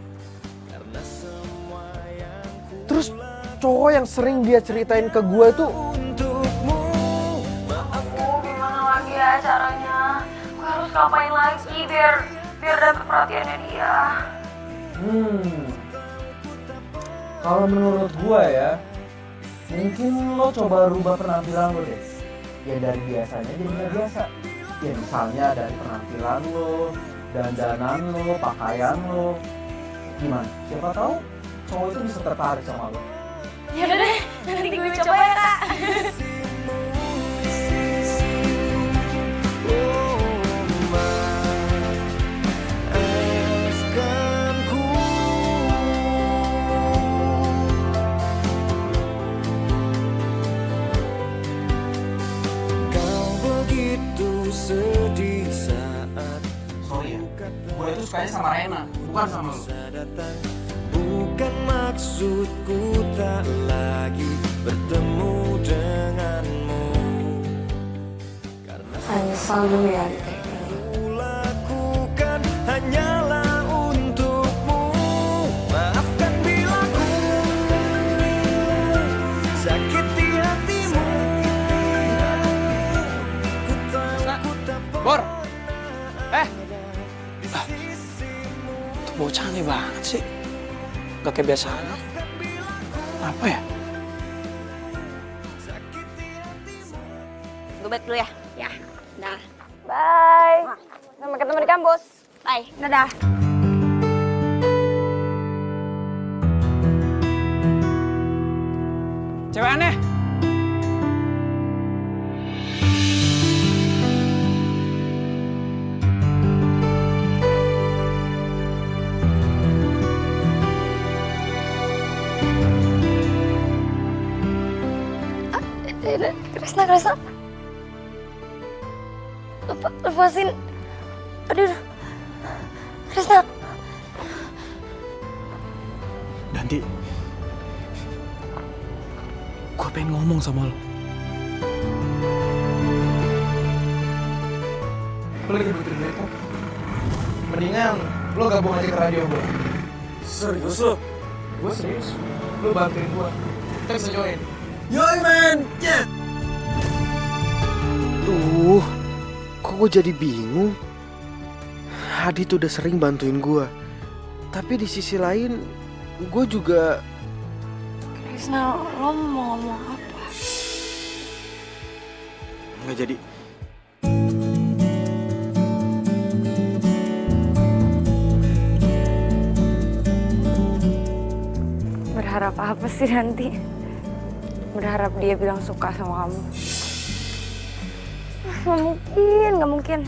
Terus cowok yang sering dia ceritain ke gue itu Gimana lagi ya caranya? Gue harus ngapain lagi biar dapet perhatiannya dia? Kalau menurut gua ya, mungkin lo coba rubah penampilan lo deh. Ya dari biasanya jadi nggak biasa. Ya misalnya dari penampilan lo, dandanan lo, pakaian lo. Gimana? Siapa tahu cowok itu bisa tertarik sama lo. Yaudah deh, nanti gue coba ya kak. Sedih saat Sorry ya, gue itu sukanya sama Rena, bukan sama lo. bukan maksudku tak lagi bertemu denganmu. Nyesal dulu ya. Kulakukan hanyalah untukmu. Maafkan bila ku sakiti hatimu. Bor! Tuh bocah aneh banget sih. Gak kayak biasanya. Apa ya? Gue balik dulu ya. Ya. Nah. Bye. Sampai ketemu di kampus. Bye. Dadah. Cewek aneh. Kresna. Lepasin. Aduh. Kresna. Danti, gue pengen ngomong sama lo. Lo lagi butuh duit kan? Mendingan lo gabung aja ke radio gue. Serius lo? Gue serius. Lo bantuin gue. Kita bisa join. Yoi man, yes! Duh, kok gue jadi bingung? Hadi tuh udah sering bantuin gue. Tapi di sisi lain, gue juga... Kresna, lo mau ngomong apa? Nggak jadi. Berharap apa sih nanti? Berharap dia bilang suka sama kamu. Nggak mungkin.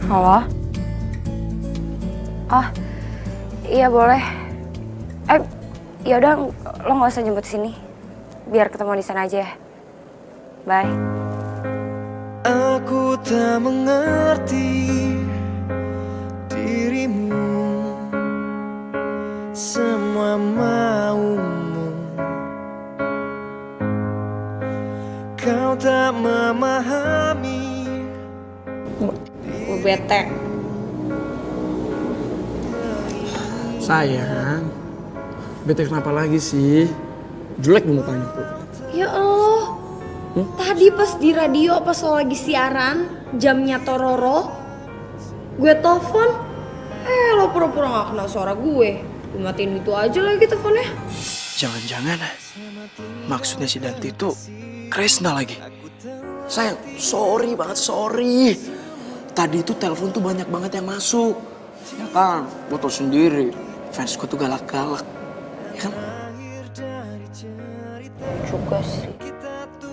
Halo? Iya boleh. Ya udah, lo nggak usah jemput sini. Biar ketemu di sana aja ya. Bye. Aku tak mengerti dirimu, semua maumu. Kau tak memahami. Gue bete. Sayang, bete kenapa lagi sih? Jelek mukanya kok. Ya Allah, tadi pas di radio pas lo lagi siaran, jamnya Tororo, gue telepon, lo pura-pura gak kenal suara gue. Gue matiin itu aja lagi teleponnya. Jangan-jangan maksudnya si Danti itu Kresna lagi. Sayang, sorry banget, sorry. Tadi itu telepon tuh banyak banget yang masuk. Ya kan, gue tau sendiri, fans gue tuh galak-galak. Ya kan? Juga sih.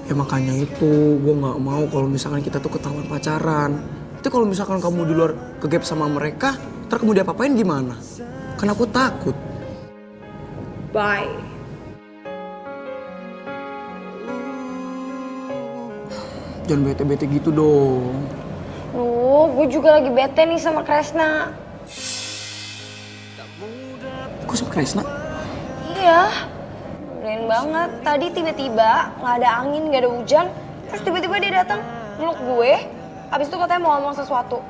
Ya makanya itu, gue gak mau kalau misalkan kita tuh ketahuan pacaran. Tapi kalau misalkan kamu di luar kegap sama mereka, ntar kamu diapa-apain gimana? Kan aku takut. Bye. Jangan bete-bete gitu dong. Gue juga lagi bete nih sama Kresna. Kok sama Kresna? Iya, keren banget. Tadi tiba-tiba nggak ada angin, nggak ada hujan. Terus tiba-tiba dia datang meluk gue. Abis itu katanya mau ngomong sesuatu.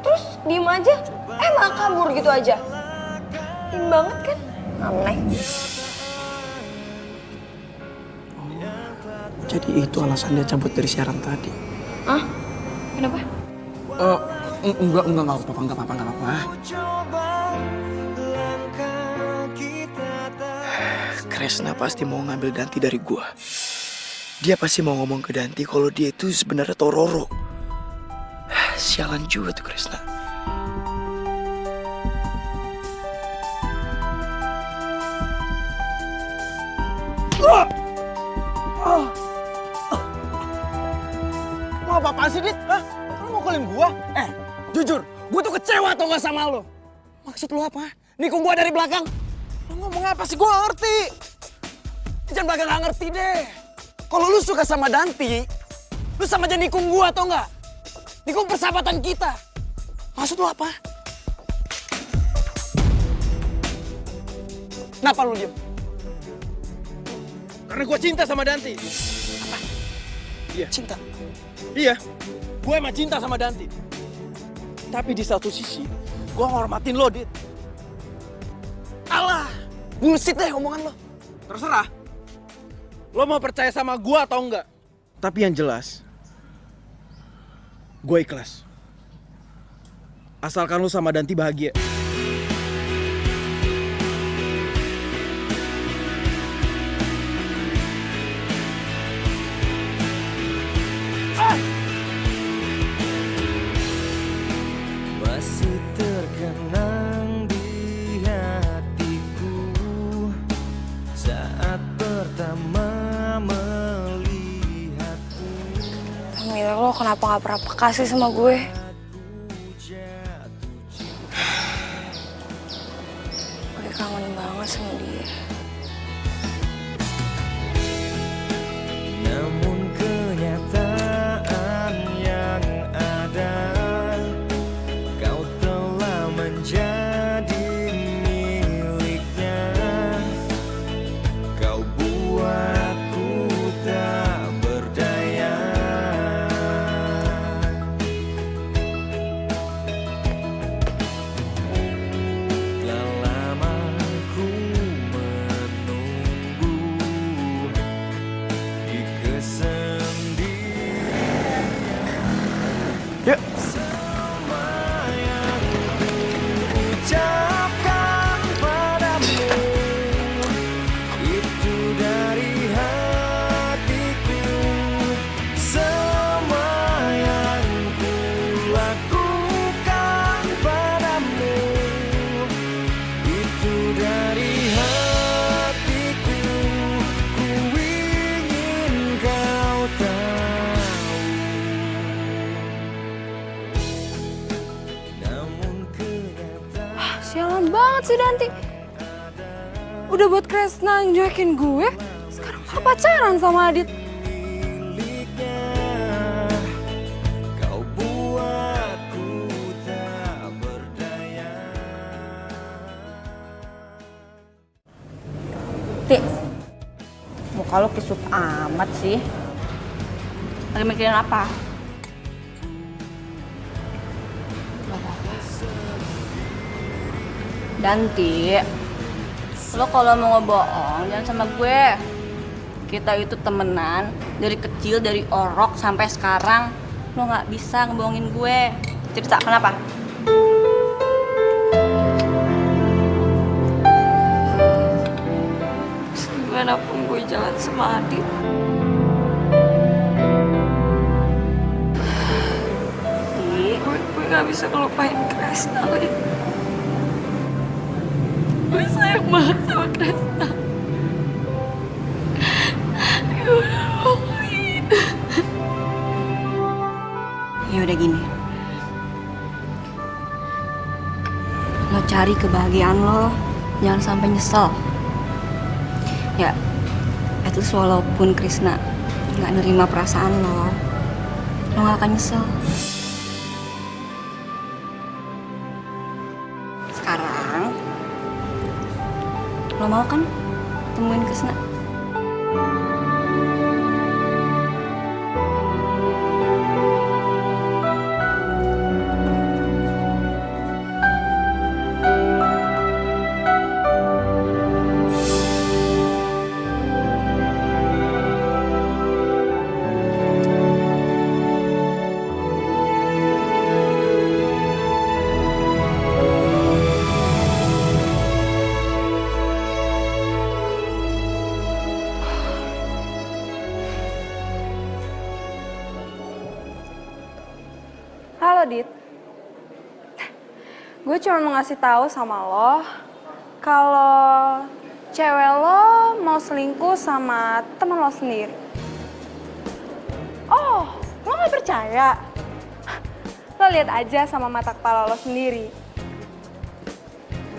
Terus diem aja, malah kabur gitu aja. Keren banget kan? Aneh. Jadi itu alasan dia cabut dari siaran tadi. Ah? Kenapa? Enggak apa-apa. Kresna pasti mau ngambil Danti dari gua. Dia pasti mau ngomong ke Danti kalau dia itu sebenarnya Tororo. Sialan juga tuh Kresna. Mau apa-apaan sih, Dit? Hah? Lu mukulin gua? Jujur, gua tuh kecewa tau gak sama lo. Maksud lo apa? Nikung gua dari belakang? Lu ngomong apa sih? Gua gak ngerti. Jangan belakang gak ngerti deh. Kalau lu suka sama Danti, lu sama aja nikung gua tau gak? Nikung persahabatan kita. Maksud lo apa? Kenapa lu diem? Karena gua cinta sama Danti. Apa? Iya. Cinta? Iya. Gue emang cinta sama Danti. Tapi di satu sisi, gue ngormatin lo, Dit. Alah, bullshit deh omongan lo. Terserah. Lo mau percaya sama gue atau enggak? Tapi yang jelas, gue ikhlas. Asalkan lo sama Danti bahagia. Masih terkenang di hatiku saat pertama melihatmu. Mila, lo kenapa gak pernah peka sih sama gue? Gue kangen banget sama dia. Namun kenyataan yang ada, kau telah menjadi miliknya. Kau buatku tak berdaya. Telah lama ku menunggu di kesendirian. Yuk. Ucapkan padamu itu dari hatiku, semua yang ku lakukan padamu itu dari hatiku. Ku ingin kau tahu. Namun kenyataan Sialan banget sih Danti. Udah buat Kresna ngejuekin gue, sekarang malah pacaran sama Adit. kau buatku tak berdaya. Ti, muka lo kisut amat sih. Lagi mikirin apa? Danti, lo kalau mau ngebohong jangan sama gue. Kita itu temenan dari kecil, dari orok sampai sekarang. Lo nggak bisa ngebohongin gue. Cerita kenapa? Gimana pun gue jalan sama Adit, gue gak bisa ngelupain Kresna, Lid. Gue sayang banget sama Kresna. Ya udah, Lid. Ya udah gini. Lo cari kebahagiaan lo, jangan sampai nyesel. Ya, at least walaupun Krisna nggak nerima perasaan lo nggak akan nyesel. Sekarang, lo mau kan temuin Krisna? Halo, Dit. Gue cuma mau ngasih tahu sama lo kalau cewek lo mau selingkuh sama teman lo sendiri. Oh, lo nggak percaya? Lo lihat aja sama mata kepala lo sendiri.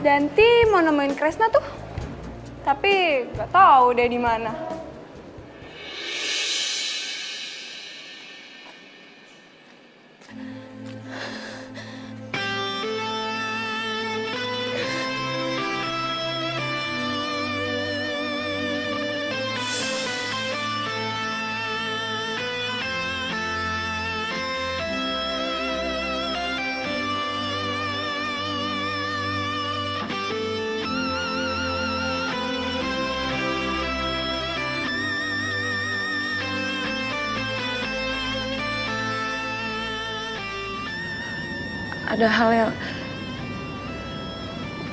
Danti mau nemuin Kresna tuh, tapi nggak tahu deh di mana. Ada hal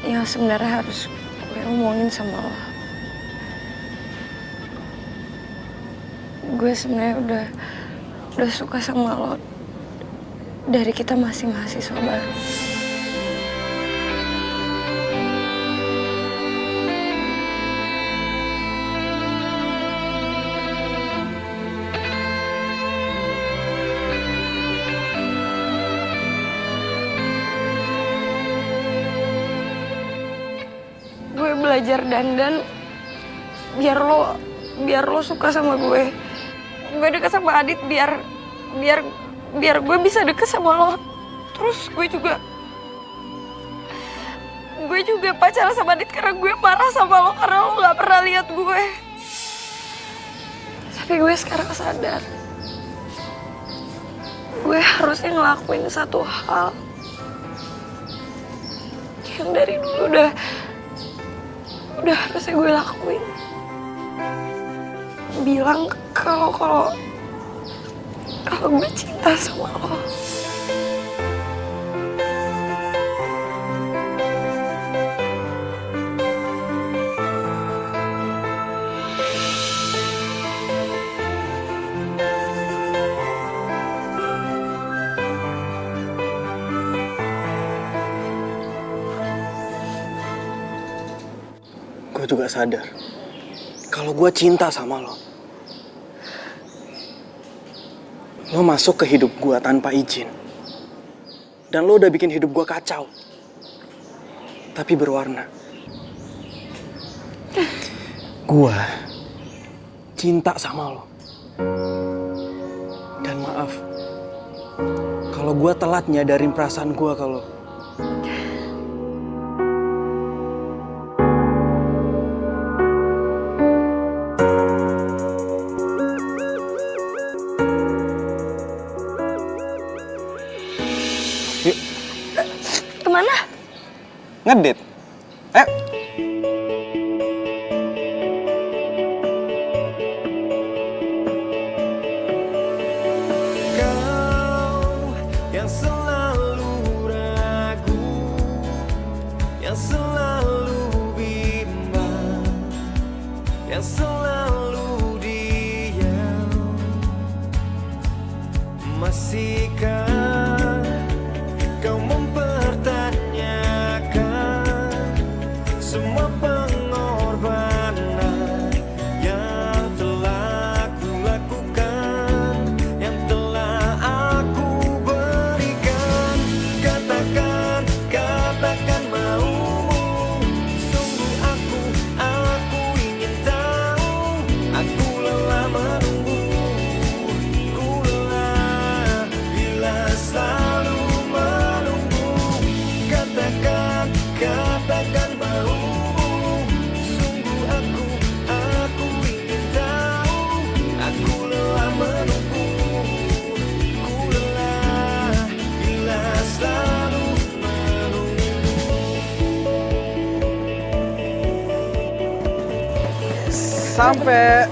yang sebenarnya harus gue omongin sama lo. Gue sebenarnya udah suka sama lo dari kita masih mahasiswa baru. Belajar dandan biar lo suka sama gue. Gue deket sama Adit biar gue bisa deket sama lo. Terus gue juga pacaran sama Adit karena gue marah sama lo karena lo nggak pernah lihat gue. Tapi gue sekarang sadar gue harusnya ngelakuin satu hal yang dari dulu udah harusnya gue lakuin. Bilang kalau gue cinta sama lo. Gue juga sadar kalau gue cinta sama lo. Lo masuk ke hidup gue tanpa izin. Dan lo udah bikin hidup gue kacau. Tapi berwarna. Gue cinta sama lo. Dan maaf kalau gue telat nyadarin perasaan gue ke lo. Kemana? Ngedit Ayo. Yang selalu ragu, yang selalu bimbang, yang selalu diam. Masihkah kau mempertanyakan semua pengorbanan yang telah ku lakukan, yang telah aku berikan? Katakan, katakan maumu. Sungguh aku ingin tahu. Aku lelah menunggu, ku lelah bila selalu menunggu. Katakan, katakan maumu. Sungguh aku ingin tahu. Aku lelah menunggu, ku lelah bila selalu menunggu. Sampai.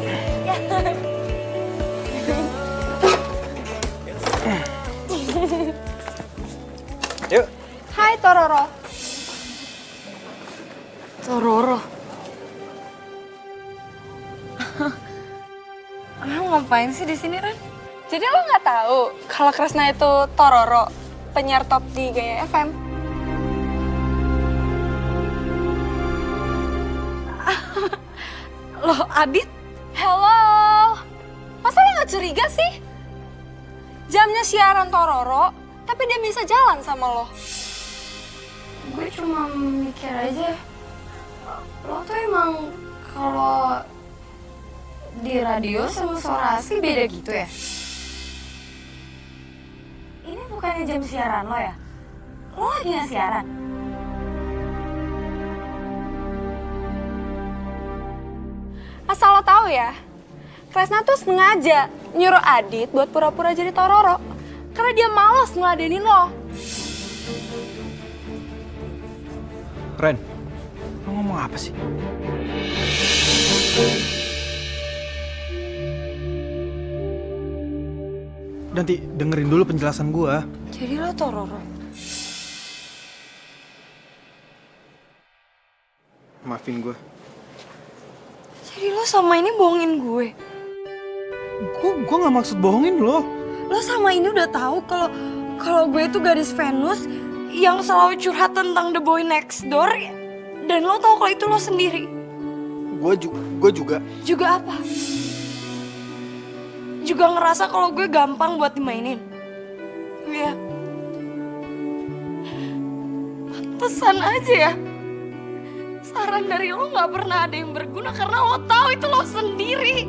Yuk. Hai Tororo. Tororo. Lo ngapain sih di sini, Ren? Jadi lo nggak tahu kalau Kresna itu Tororo, penyiar top di Gaya FM? Loh, Adit? Hello. Masa lo nggak curiga sih? Jamnya siaran Tororo, tapi dia bisa jalan sama lo. Gue cuma mikir aja, lo tuh emang kalau di radio sama suara asli beda gitu ya? Ini bukannya jam siaran lo ya? Lo lagi nggak siaran? Asal lo tahu ya, Kresna tuh sengaja nyuruh Adit buat pura-pura jadi Tororo. Karena dia malas ngeladenin lo. Ren, lo ngomong apa sih? Nanti dengerin dulu penjelasan gua. Jadi lo Tororo? Maafin gua. Jadi lo sama ini bohongin gue? Gua nggak maksud bohongin lo. Lo sama ini udah tahu kalau gue itu gadis Venus yang selalu curhat tentang the boy next door, dan lo tahu kalau itu lo sendiri. Gue juga. Juga apa? Juga ngerasa kalau gue gampang buat dimainin. Iya. Pantesan aja ya. Saran dari lo nggak pernah ada yang berguna karena lo tahu itu lo sendiri.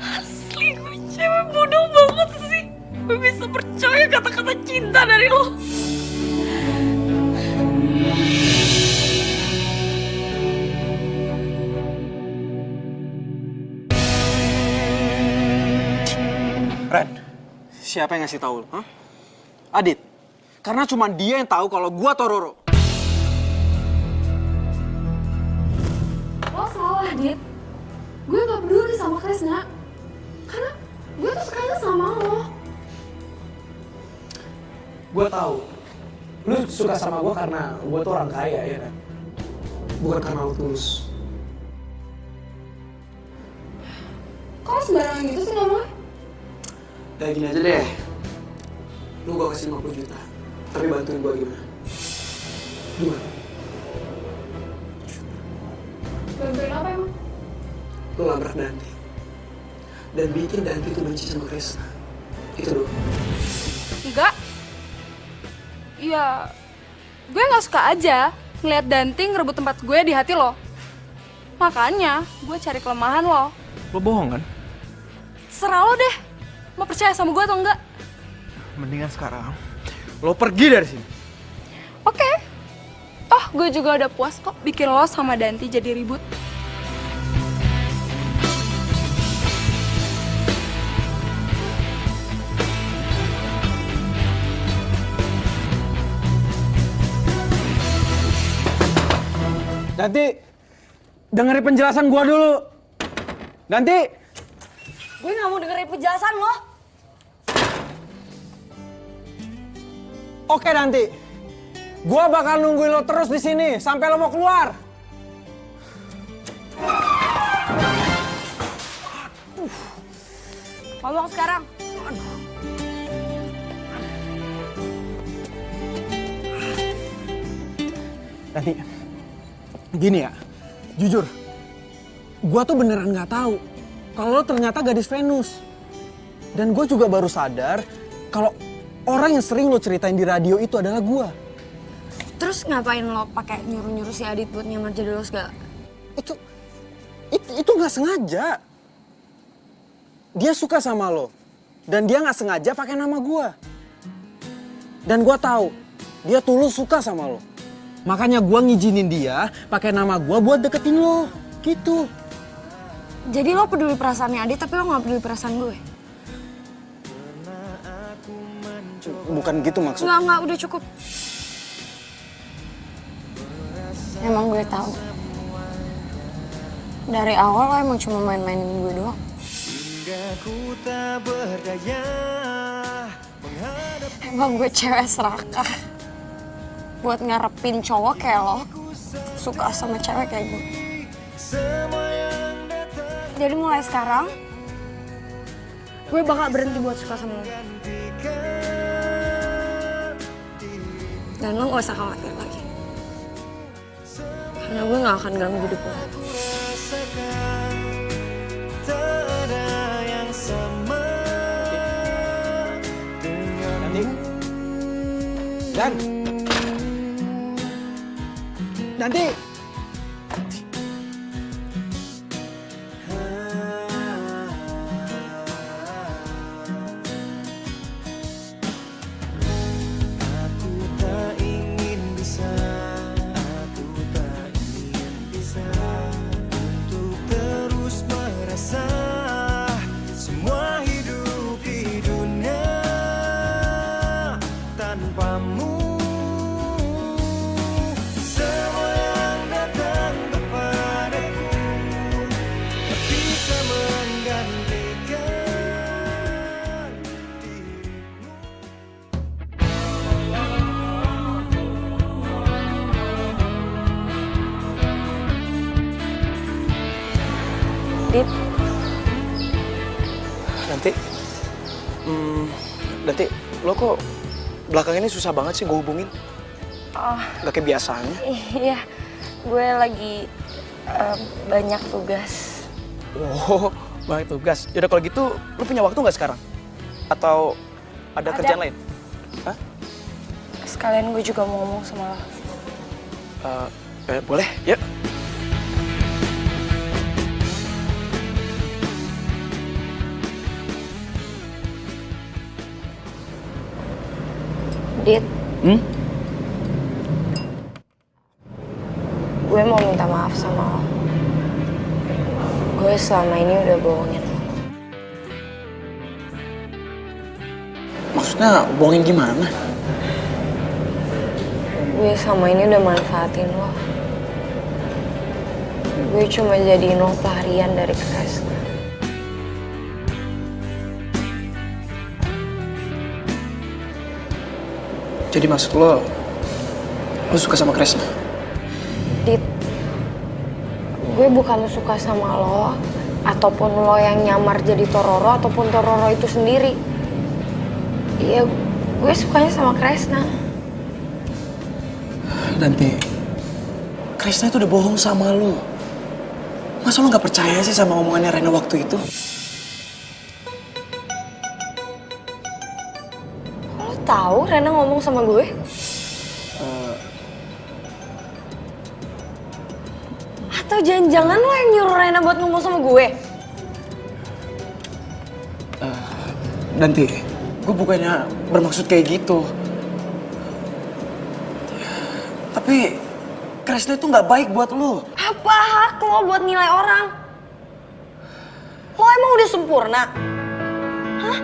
Asli gue cewek bodoh banget sih. Gue bisa percaya kata-kata cinta dari lo. Ren, siapa yang ngasih tahu? Hah? Adit. Karena cuma dia yang tahu kalau gua Tororo. Lo salah, Dit. Gue gak peduli sama Kresna. Karena gue tuh sukanya sama lo. Gue tahu. Lu suka sama gue karena gue tuh orang kaya, ya kan? Bukan karena lu tulus. Kok lo sembarangan gitu sih ngomongnya? Kayak gini aja deh. Lu gue kasih 50 juta. Tapi bantuin gue gimana? Gimana? Bantuin apa emang? Lu labrak Danti. Dan bikin Danti tuh benci sama Kresna. Itu doang. Enggak. Ya, gue gak suka aja ngeliat Danti ngerebut tempat gue di hati lo. Makanya gue cari kelemahan lo. Lo bohong kan? Serah lo deh, mau percaya sama gue atau enggak? Mendingan sekarang lo pergi dari sini. Oke. Toh gue juga udah puas kok bikin lo sama Danti jadi ribut. Nanti dengerin penjelasan gua dulu. Nanti Gue nggak mau dengerin penjelasan lo. oke nanti. Gua bakal nungguin lo terus di sini sampai lo mau keluar. Ngomong sekarang. Nanti gini ya, jujur, gua tuh beneran nggak tahu kalau lo ternyata gadis Venus. Dan gue juga baru sadar kalau orang yang sering lo ceritain di radio itu adalah gua. Terus ngapain lo pakai nyuruh-nyuruh si Adit buat nyamar jadi lo segala? Itu nggak sengaja. Dia suka sama lo dan dia nggak sengaja pakai nama gua. Dan gua tahu dia tulus suka sama lo. Makanya gua ngizinin dia pakai nama gua buat deketin lo, gitu. Jadi lo peduli perasaannya Adit tapi lo nggak peduli perasaan gue? Bukan gitu maksud. Nggak, udah cukup. Emang gue tahu. Dari awal lo emang cuma main-mainin gue doang. Emang gue cewek serakah. Buat ngarepin cowok kayak lo suka sama cewek kayak gue. Jadi mulai sekarang gue bakal berhenti buat suka sama lo. Dan lo gak usah khawatir lagi. Karena gue gak akan ganggu hidup lo. Nanti Dit. Nanti lo kok belakang ini susah banget sih gue hubungin? Gak kayak biasanya. Iya, gue lagi banyak tugas. Oh, banyak tugas. Yaudah kalau gitu, lo punya waktu nggak sekarang? Atau ada kerjaan lain? Hah? Sekalian gue juga mau ngomong sama lo. Boleh, yuk. Dit. Gue mau minta maaf sama lo. Gue selama ini udah bohongin lo. Maksudnya bohongin gimana? Gue selama ini udah manfaatin lo. Gue cuma jadiin lo pelarian dari Kresna. Jadi maksud lo suka sama Kresna? Dit, gue bukan suka sama lo, ataupun lo yang nyamar jadi Tororo, ataupun Tororo itu sendiri. Iya, gue sukanya sama Kresna. Nanti, Kresna itu udah bohong sama lo. Masa lo gak percaya sih sama omongannya Rena waktu itu? Lo tahu Rena ngomong sama gue? Atau jangan-jangan lo yang nyuruh Rena buat ngomong sama gue? Nanti, gue bukannya bermaksud kayak gitu. Tapi Kresna itu nggak baik buat lo. Apa hak lo buat nilai orang? Lo emang udah sempurna? Hah?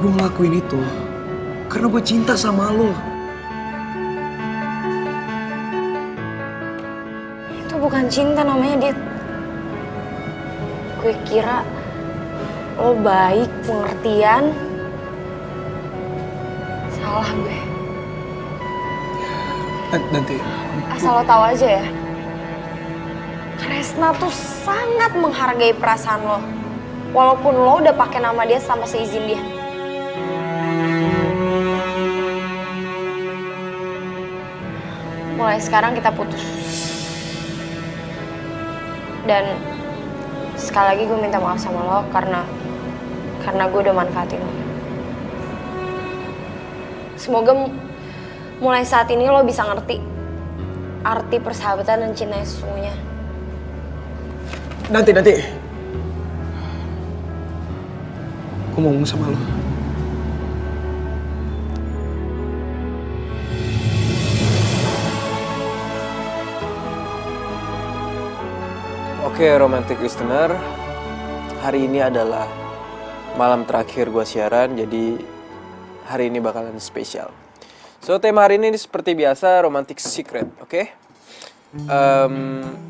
Gue ngelakuin itu Karena gue cinta sama lo. Itu bukan cinta namanya, Dit. Gue kira lo baik, pengertian. Salah gue. Nanti. Asal lo tahu aja ya. Kresna tuh sangat menghargai perasaan lo. Walaupun lo udah pakai nama dia tanpa seizin dia. Mulai sekarang kita putus. Dan sekali lagi gue minta maaf sama lo karena gue udah manfaatin lo. Semoga mulai saat ini lo bisa ngerti arti persahabatan dan cinta yang sesungguhnya. Nanti. Gue mau ngomong sama lo. Oke, romantic listener, hari ini adalah malam terakhir gue siaran, jadi hari ini bakalan spesial. So, tema hari ini seperti biasa, romantic secret, oke?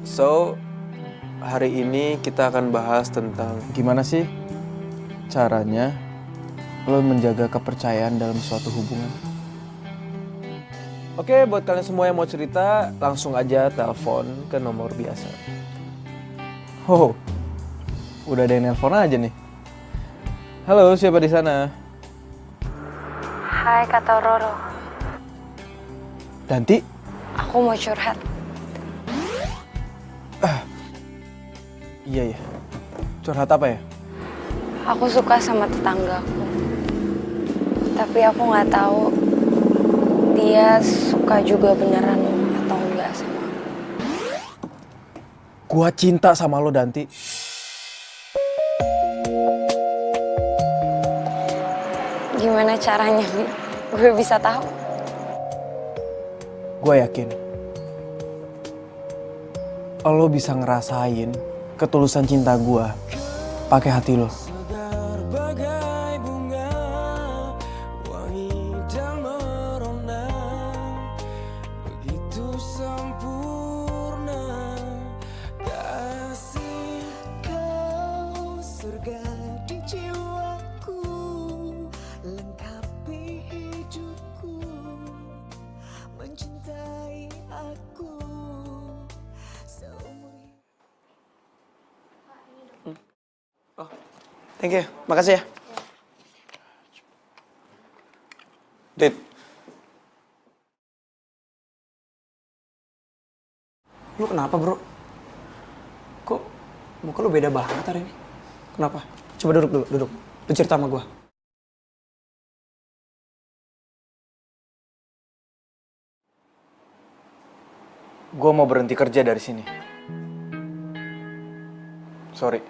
So, hari ini kita akan bahas tentang gimana sih caranya lo menjaga kepercayaan dalam suatu hubungan. Oke, buat kalian semua yang mau cerita, langsung aja telepon ke nomor biasa. Oh, udah ada yang nelpon aja nih. Halo, siapa di sana? Hai, Kak Tororo. Danti? Aku mau curhat. Iya. Curhat apa ya? Aku suka sama tetanggaku. Tapi aku nggak tahu dia suka juga beneran atau enggak sama aku. Gua cinta sama lo, Danti. Gimana caranya, Bi? Gue bisa tahu? Gue yakin lo bisa ngerasain ketulusan cinta gue pakai hati lo. Thank you, makasih ya. Dit. Lu kenapa, bro? Kok muka lu beda banget hari ini? Kenapa? Coba duduk dulu, duduk. Lu cerita sama gua. Gue mau berhenti kerja dari sini. Sorry.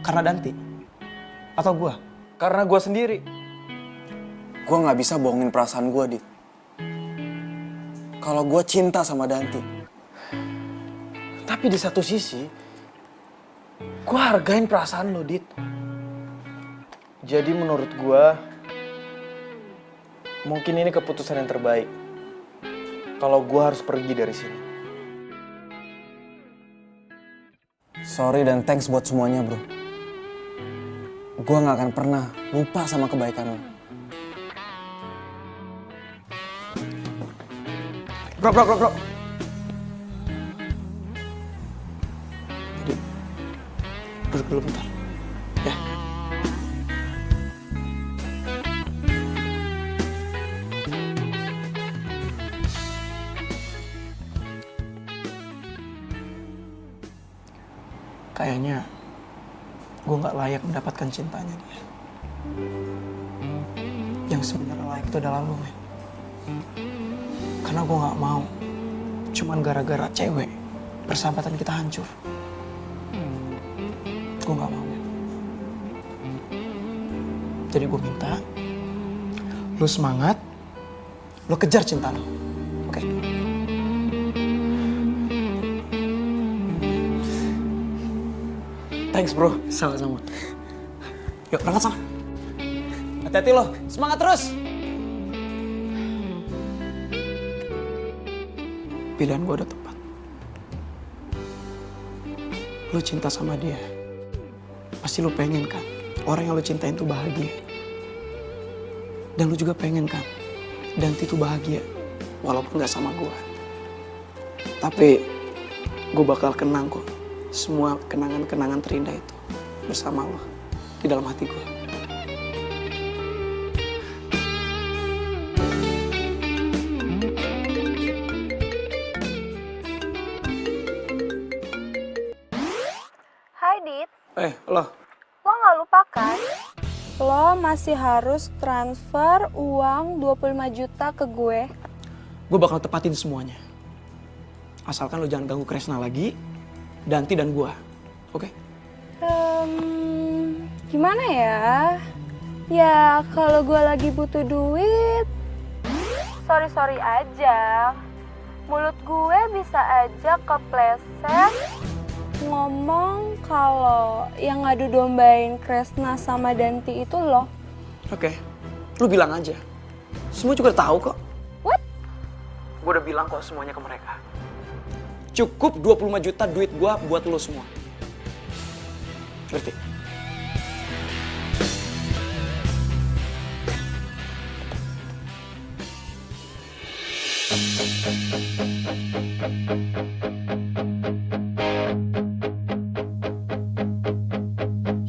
Karena Danti? Atau gua? Karena gue sendiri. Gue gak bisa bohongin perasaan gue, Dit. Kalau gue cinta sama Danti. Tapi di satu sisi, gue hargain perasaan lo, Dit. Jadi menurut gue, mungkin ini keputusan yang terbaik. Kalau gue harus pergi dari sini. Sorry dan thanks buat semuanya, bro. Gue gak akan pernah lupa sama kebaikan lo. Bro. Duduk dulu bentar. Ya. Kayaknya gue gak layak mendapatkan cintanya dia. Yang sebenarnya layak itu adalah lo, men. Karena gue gak mau cuman gara-gara cewek persahabatan kita hancur. Gue gak mau, men. Jadi gue minta lo semangat, lo kejar cinta lo, oke? Thanks, bro. Sama-sama. Yuk, berangkat sana. Hati-hati lo, semangat terus. pilihan gue udah tepat. Lu cinta sama dia, pasti lu pengen kan orang yang lu cintain tuh bahagia. Dan lu juga pengen kan Danti tuh bahagia, walaupun gak sama gue. Tapi gue bakal kenang kok semua kenangan-kenangan terindah itu bersama lo di dalam hati gue. Hai Dit, Lo lo nggak lupa kan? Lo masih harus transfer uang 25 juta ke gue. gue bakal tepatin semuanya. Asalkan lo jangan ganggu Kresna lagi, Danti dan gue. Oke? Gimana ya? Ya kalau gue lagi butuh duit, sorry aja. Mulut gue bisa aja kepleset ngomong kalau yang ngadu dombain Kresna sama Danti itu lo. Oke, lu bilang aja. Semua juga tahu kok. What? Gue udah bilang kok semuanya ke mereka. Cukup 25 juta duit gue buat lo semua. Ngerti?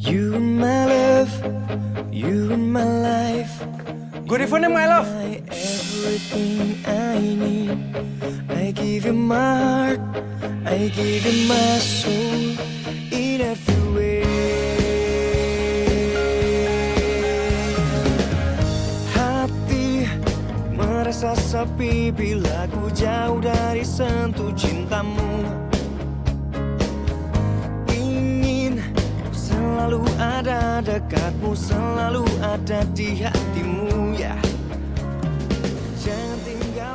You my love, you my life. Good evening, my love. Everything I need. I give you my heart, I give you my soul in every way. Hati merasa sepi bila ku jauh dari sentuh cintamu. Ingin selalu ada dekatmu, selalu ada di hatimu ya.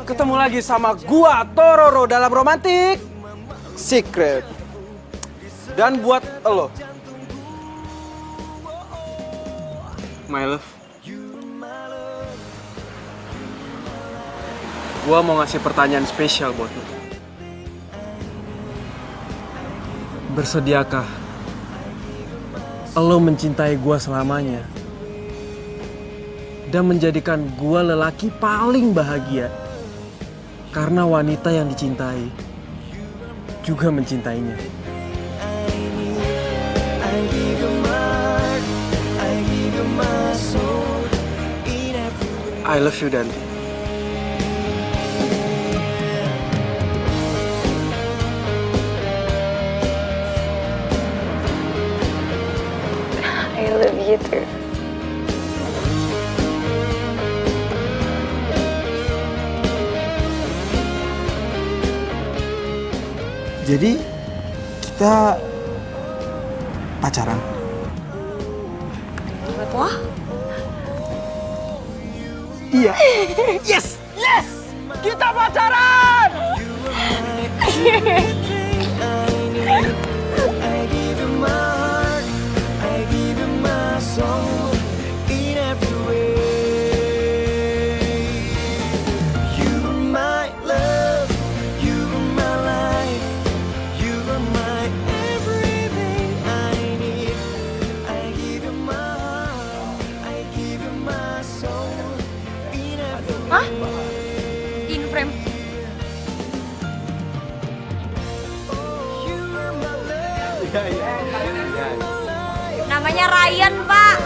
Ketemu lagi sama gua Tororo dalam Romantic Secret. Dan buat lo, my love, gua mau ngasih pertanyaan spesial buat lo. Bersediakah lo mencintai gua selamanya dan menjadikan gua lelaki paling bahagia? Karena wanita yang dicintai juga mencintainya. I love you, Danti. I love you too. Jadi kita pacaran. Wah? Iya. Yes! Yes! Kita pacaran! Hah? In frame. Namanya Ryan, Pak.